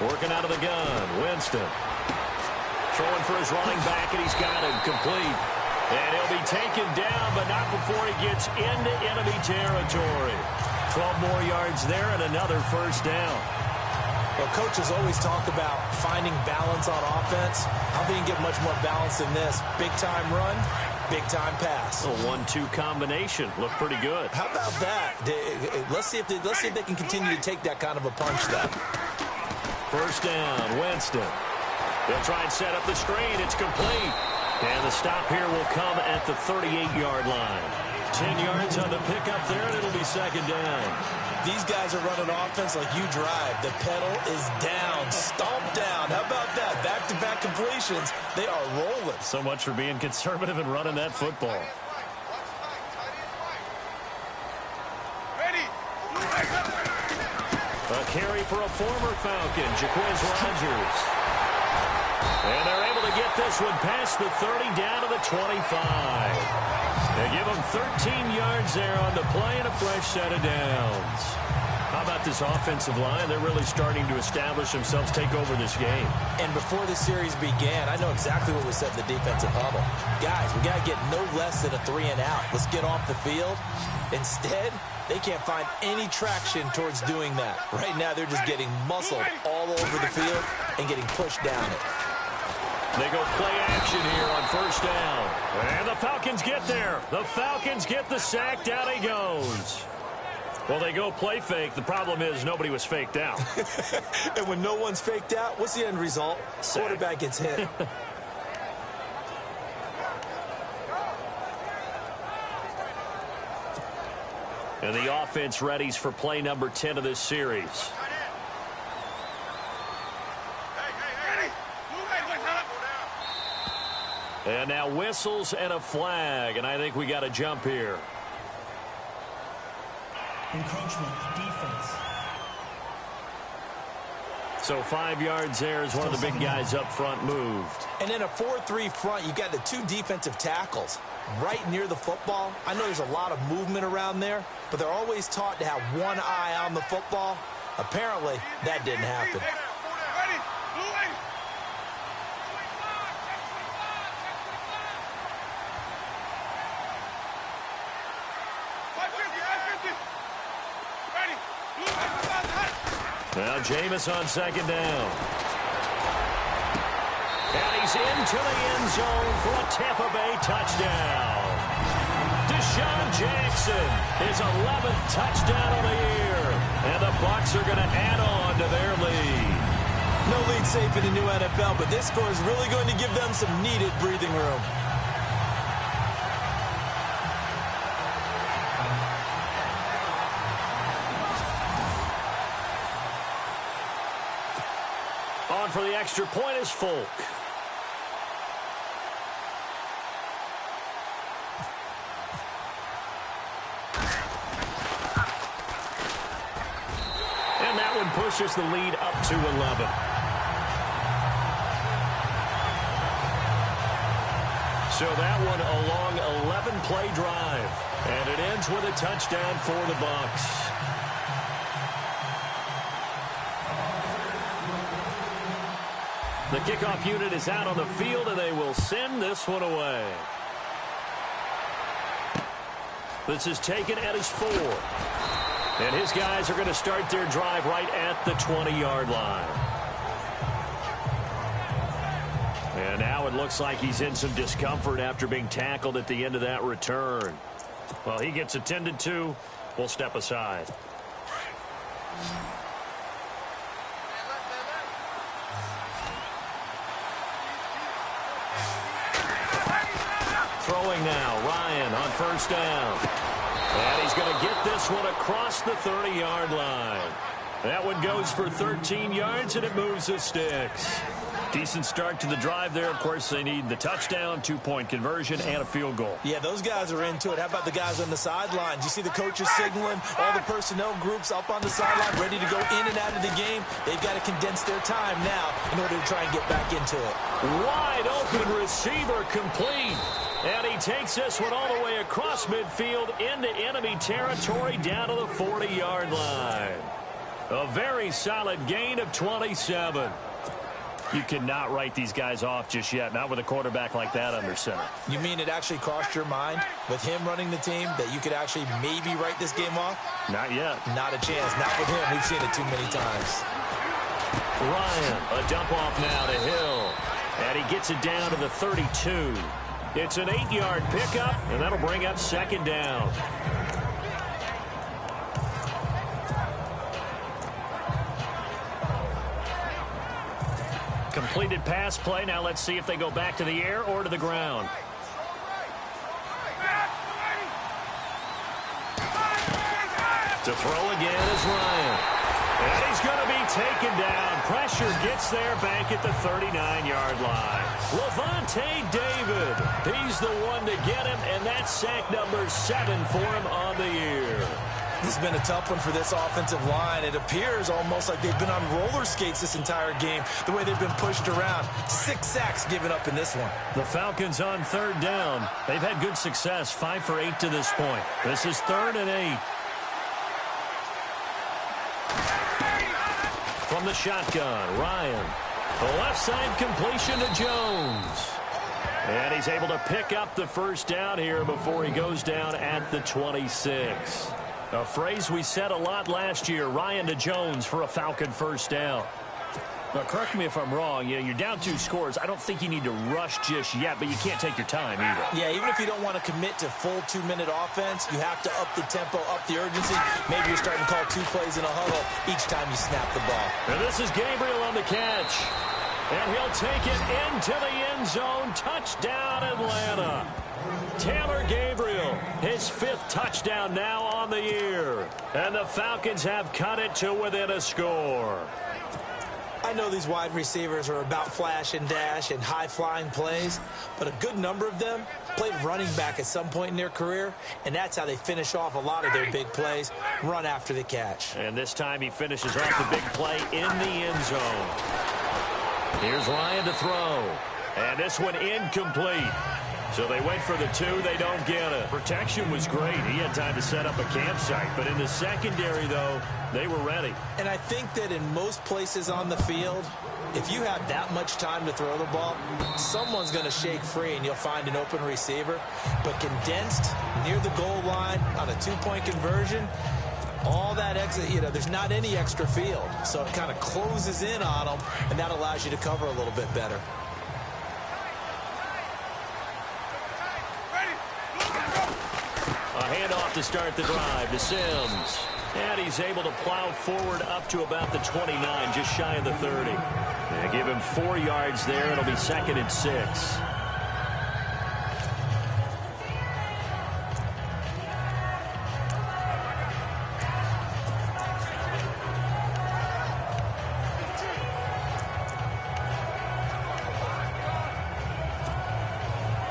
Working out of the gun, Winston. Throwing for his running back, and he's got him complete. And he'll be taken down, but not before he gets into enemy territory. 12 more yards there and another first down. Well, coaches always talk about finding balance on offense. How can you get much more balance than this? Big-time run, big-time pass. A 1-2 combination. Looked pretty good. How about that? Let's see if they can continue to take that kind of a punch, though. First down, Winston. They'll try and set up the screen. It's complete. And the stop here will come at the 38-yard line. 10 yards on the pickup there, and it'll be second down. These guys are running offense like you drive. The pedal is down, stomped down. How about that? Back-to-back completions. They are rolling. So much for being conservative and running that football. A carry for a former Falcon, Jaquiz Rodgers. And they're able to get this one past the 30 down to the 25. They give them 13 yards there on the play and a fresh set of downs. How about this offensive line? They're really starting to establish themselves, take over this game. And before the series began, I know exactly what was said in the defensive huddle. Guys, we got to get no less than a 3-and-out. Let's get off the field. Instead, They can't find any traction towards doing that. Right now, they're just getting muscled all over the field and getting pushed down it. They go play action here on first down. And the Falcons get there. The Falcons get the sack. Down he goes. Well, they go play fake. The problem is nobody was faked out. And when no one's faked out, what's the end result? Sack. Quarterback gets hit. And the offense readies for play number 10 of this series. And now whistles and a flag, and I think we got a jump here. Encroachment, defense. So 5 yards there as one of the big guys up front moved. And in a 4-3 front, you got the 2 defensive tackles right near the football. I know there's a lot of movement around there, but they're always taught to have one eye on the football. Apparently, that didn't happen. Now Jameis on second down. And he's into the end zone for a Tampa Bay touchdown. Deshaun Jackson, his 11th touchdown of the year. And the Bucs are going to add on to their lead. No lead safe in the new NFL, but this score is really going to give them some needed breathing room. On for the extra point is Folk. And that one pushes the lead up to 11. So that one a long 11-play drive. And it ends with a touchdown for the Bucs. The kickoff unit is out on the field, and they will send this one away. This is taken at his 4. And his guys are going to start their drive right at the 20-yard line. And now it looks like he's in some discomfort after being tackled at the end of that return. Well, he gets attended to. We'll step aside. Throwing now, Ryan on first down. And he's going to get this one across the 30-yard line. That one goes for 13 yards, and it moves the sticks. Decent start to the drive there. Of course, they need the touchdown, 2-point conversion, and a field goal. Yeah, those guys are into it. How about the guys on the sidelines? You see the coaches signaling, all the personnel groups up on the sideline ready to go in and out of the game. They've got to condense their time now in order to try and get back into it. Wide open receiver complete. And he takes this one all the way across midfield into enemy territory down to the 40-yard line. A very solid gain of 27. You cannot write these guys off just yet, not with a quarterback like that under center. You mean it actually crossed your mind with him running the team that you could actually maybe write this game off? Not yet. Not a chance. Not with him. We've seen it too many times. Ryan, a dump off now to Hill. And he gets it down to the 32. It's an 8-yard pickup, and that'll bring up second down. Completed pass play. Now let's see if they go back to the air or to the ground. To throw again is Ryan. And he's going to be taken down. Pressure gets there back at the 39-yard line. Levante David. He's the one to get him, and that's sack number 7 for him on the year. This has been a tough one for this offensive line. It appears almost like they've been on roller skates this entire game, the way they've been pushed around. 6 sacks given up in this one. The Falcons on third down. They've had good success, 5 for 8 to this point. This is 3rd and 8. From the shotgun, Ryan. The left side completion to Jones. And he's able to pick up the first down here before he goes down at the 26. A phrase we said a lot last year, Ryan to Jones for a Falcon first down. Now, correct me if I'm wrong. You're down 2 scores. I don't think you need to rush just yet, but you can't take your time either. Yeah, even if you don't want to commit to full 2-minute offense, you have to up the tempo, up the urgency. Maybe you're starting to call 2 plays in a huddle each time you snap the ball. And this is Gabriel on the catch. And he'll take it into the end zone. Touchdown, Atlanta. Taylor Gabriel, his 5th touchdown now on the year. And the Falcons have cut it to within a score. I know these wide receivers are about flash and dash and high-flying plays, but a good number of them played running back at some point in their career, and that's how they finish off a lot of their big plays, run after the catch. And this time he finishes off the big play in the end zone. Here's Ryan to throw, and this one incomplete. So they went for the 2, they don't get it. Protection was great. He had time to set up a campsite, but in the secondary, though, they were ready. And I think that in most places on the field, if you have that much time to throw the ball, someone's going to shake free and you'll find an open receiver. But condensed near the goal line on a 2-point conversion, all that exit, there's not any extra field. So it kind of closes in on them, and that allows you to cover a little bit better. A handoff to start the drive to Sims. And he's able to plow forward up to about the 29, just shy of the 30. They give him 4 yards there. It'll be 2nd and 6.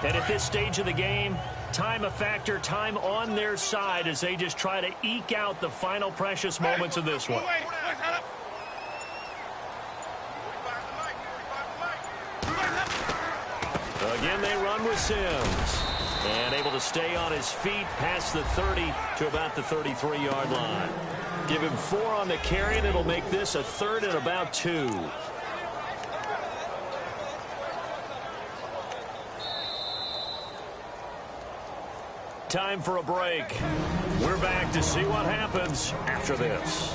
And at this stage of the game, time a factor, time on their side as they just try to eke out the final precious moments of this one. Again, they run with Sims. And able to stay on his feet past the 30 to about the 33-yard line. Give him 4 on the carry, and it'll make this a 3rd and about 2. Time for a break. We're back to see what happens after this.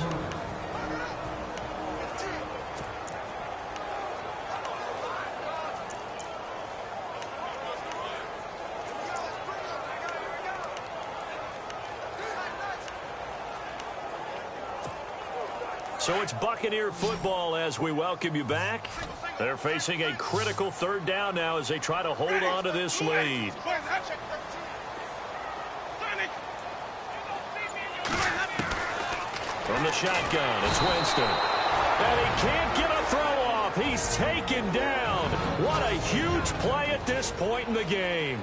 So it's Buccaneer football as we welcome you back. They're facing a critical 3rd down now as they try to hold on to this lead. From the shotgun, it's Winston. And he can't get a throw off. He's taken down. What a huge play at this point in the game.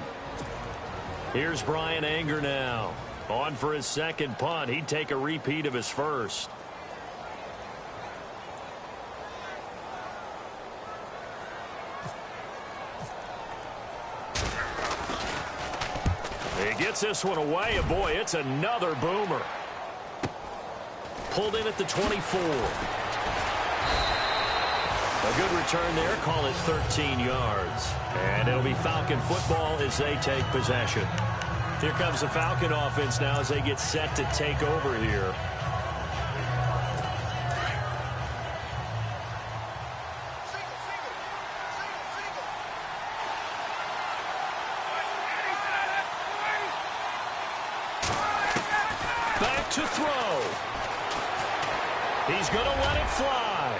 Here's Brian Anger now. On for his 2nd punt. He'd take a repeat of his 1st. He gets this one away, and boy, it's another boomer. Pulled in at the 24. A good return there, call it 13 yards. And it'll be Falcon football as they take possession. Here comes the Falcon offense now as they get set to take over here. Back to throw. He's going to let it fly.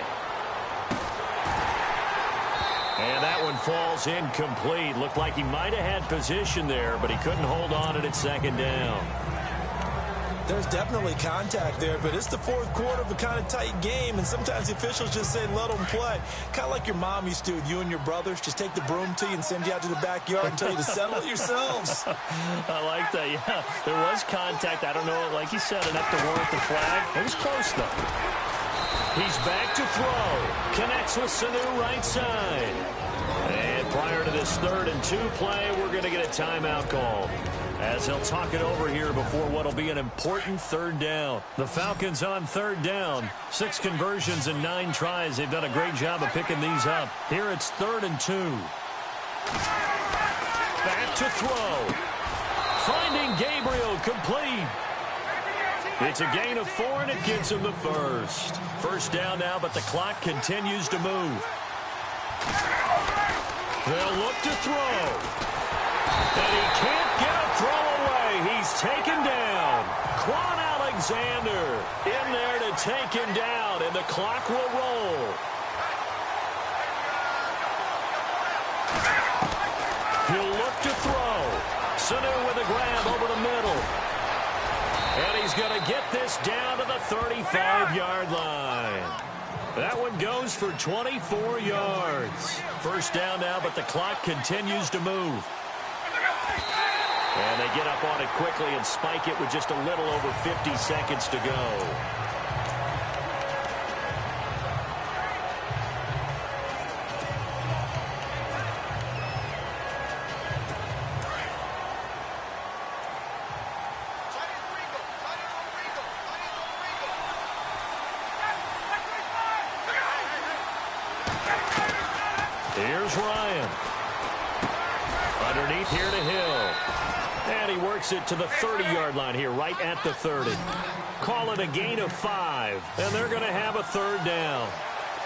And that one falls incomplete. Looked like he might have had position there, but he couldn't hold on at 2nd down. There's definitely contact there, but it's the 4th quarter of a kind of tight game, and sometimes the officials just say, let them play. Kind of like your mom used to with you and your brothers. Just take the broom to you and send you out to the backyard and tell you to settle it yourselves. I like that, yeah. There was contact. I don't know, like you said, enough to warrant the flag. It was close, though. He's back to throw. Connects with Sanu right side. And prior to this 3rd and 2 play, we're going to get a timeout call, as he'll talk it over here before what will be an important 3rd down. The Falcons on 3rd down. 6 conversions and 9 tries. They've done a great job of picking these up. Here it's 3rd and 2. Back to throw. Finding Gabriel complete. It's a gain of 4, and it gets him the first. First down now, but the clock continues to move. They'll look to throw. And he can't get a throw away. He's taken down. Quan Alexander in there to take him down, and the clock will roll. He'll look to throw. Sanu with a grab over the middle. And he's going to get this down to the 35-yard line. That one goes for 24 yards. First down now, but the clock continues to move. And they get up on it quickly and spike it with just a little over 50 seconds to go. Here's Ryan. Underneath here to Hill. And he works it to the 30-yard line here, right at the 30. Call it a gain of 5, and they're going to have a third down.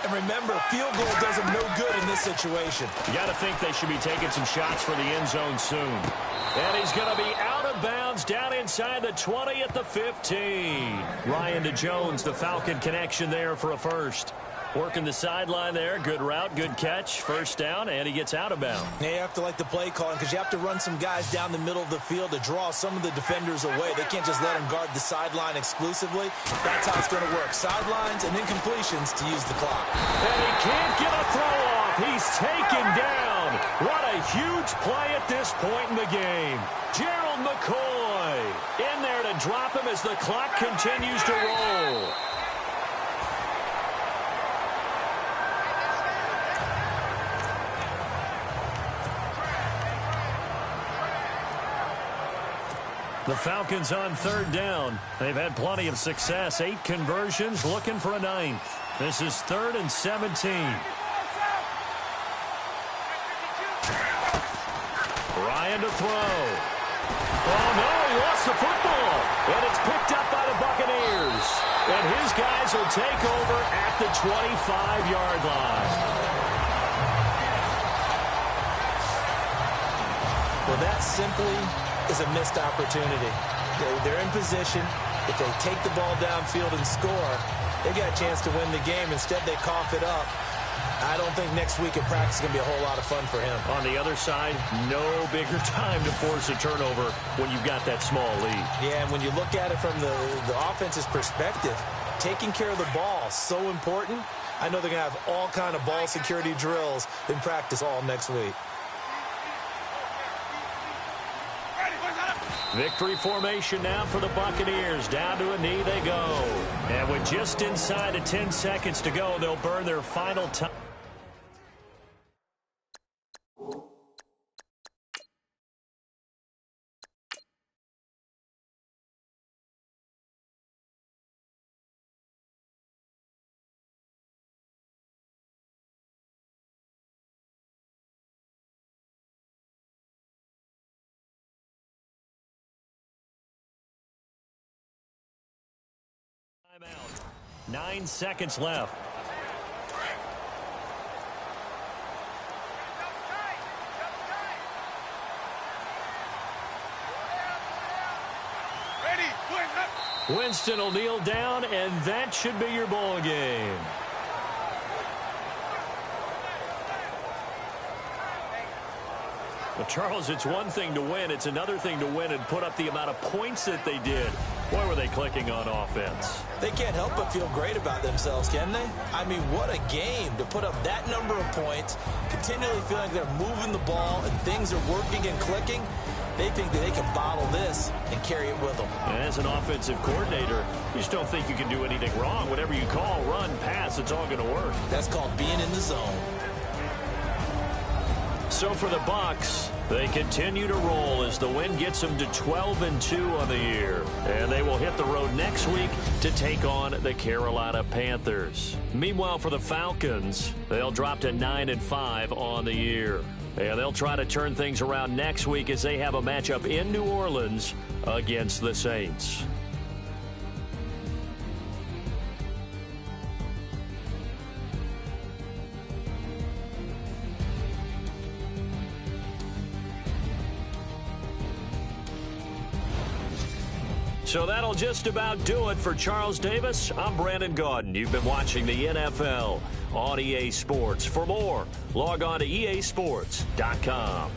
And remember, field goal does them no good in this situation. You got to think they should be taking some shots for the end zone soon. And he's going to be out of bounds down inside the 20 at the 15. Ryan to Jones, the Falcon connection there for a first. Working the sideline there. Good route, good catch. First down, and he gets out of bounds. Yeah, you have to like the play calling because you have to run some guys down the middle of the field to draw some of the defenders away. They can't just let them guard the sideline exclusively. That's how it's going to work. Sidelines and incompletions to use the clock. And he can't get a throw off. He's taken down. What a huge play at this point in the game. Gerald McCoy in there to drop him as the clock continues to roll. The Falcons on third down. They've had plenty of success. 8 conversions, looking for a 9th. This is 3rd and 17. Ryan to throw. Oh, no, he lost the football. And it's picked up by the Buccaneers. And his guys will take over at the 25-yard line. Well, that simply is a missed opportunity. They're in position. If they take the ball downfield and score, they got a chance to win the game. Instead, they cough it up. I don't think next week at practice is going to be a whole lot of fun for him. On the other side, no bigger time to force a turnover when you've got that small lead. Yeah, and when you look at it from the offense's perspective, taking care of the ball is so important. I know they're going to have all kind of ball security drills in practice all next week. Victory formation now for the Buccaneers. Down to a knee they go. And with just inside of 10 seconds to go, they'll burn their final time. Timeout. 9 seconds left. Winston will kneel down, and that should be your ball game. Well, Charles, it's one thing to win. It's another thing to win and put up the amount of points that they did. Boy, were they clicking on offense. They can't help but feel great about themselves, can they? I mean, what a game to put up that number of points, continually feeling like they're moving the ball and things are working and clicking. They think that they can bottle this and carry it with them. And as an offensive coordinator, you just don't think you can do anything wrong. Whatever you call, run, pass, it's all going to work. That's called being in the zone. So for the Bucs, they continue to roll as the win gets them to 12-2 on the year. And they will hit the road next week to take on the Carolina Panthers. Meanwhile, for the Falcons, they'll drop to 9-5 on the year. And they'll try to turn things around next week as they have a matchup in New Orleans against the Saints. So that'll just about do it for Charles Davis. I'm Brandon Gaudin. You've been watching the NFL on EA Sports. For more, log on to easports.com.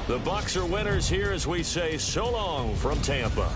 The Bucs are winners here as we say so long from Tampa.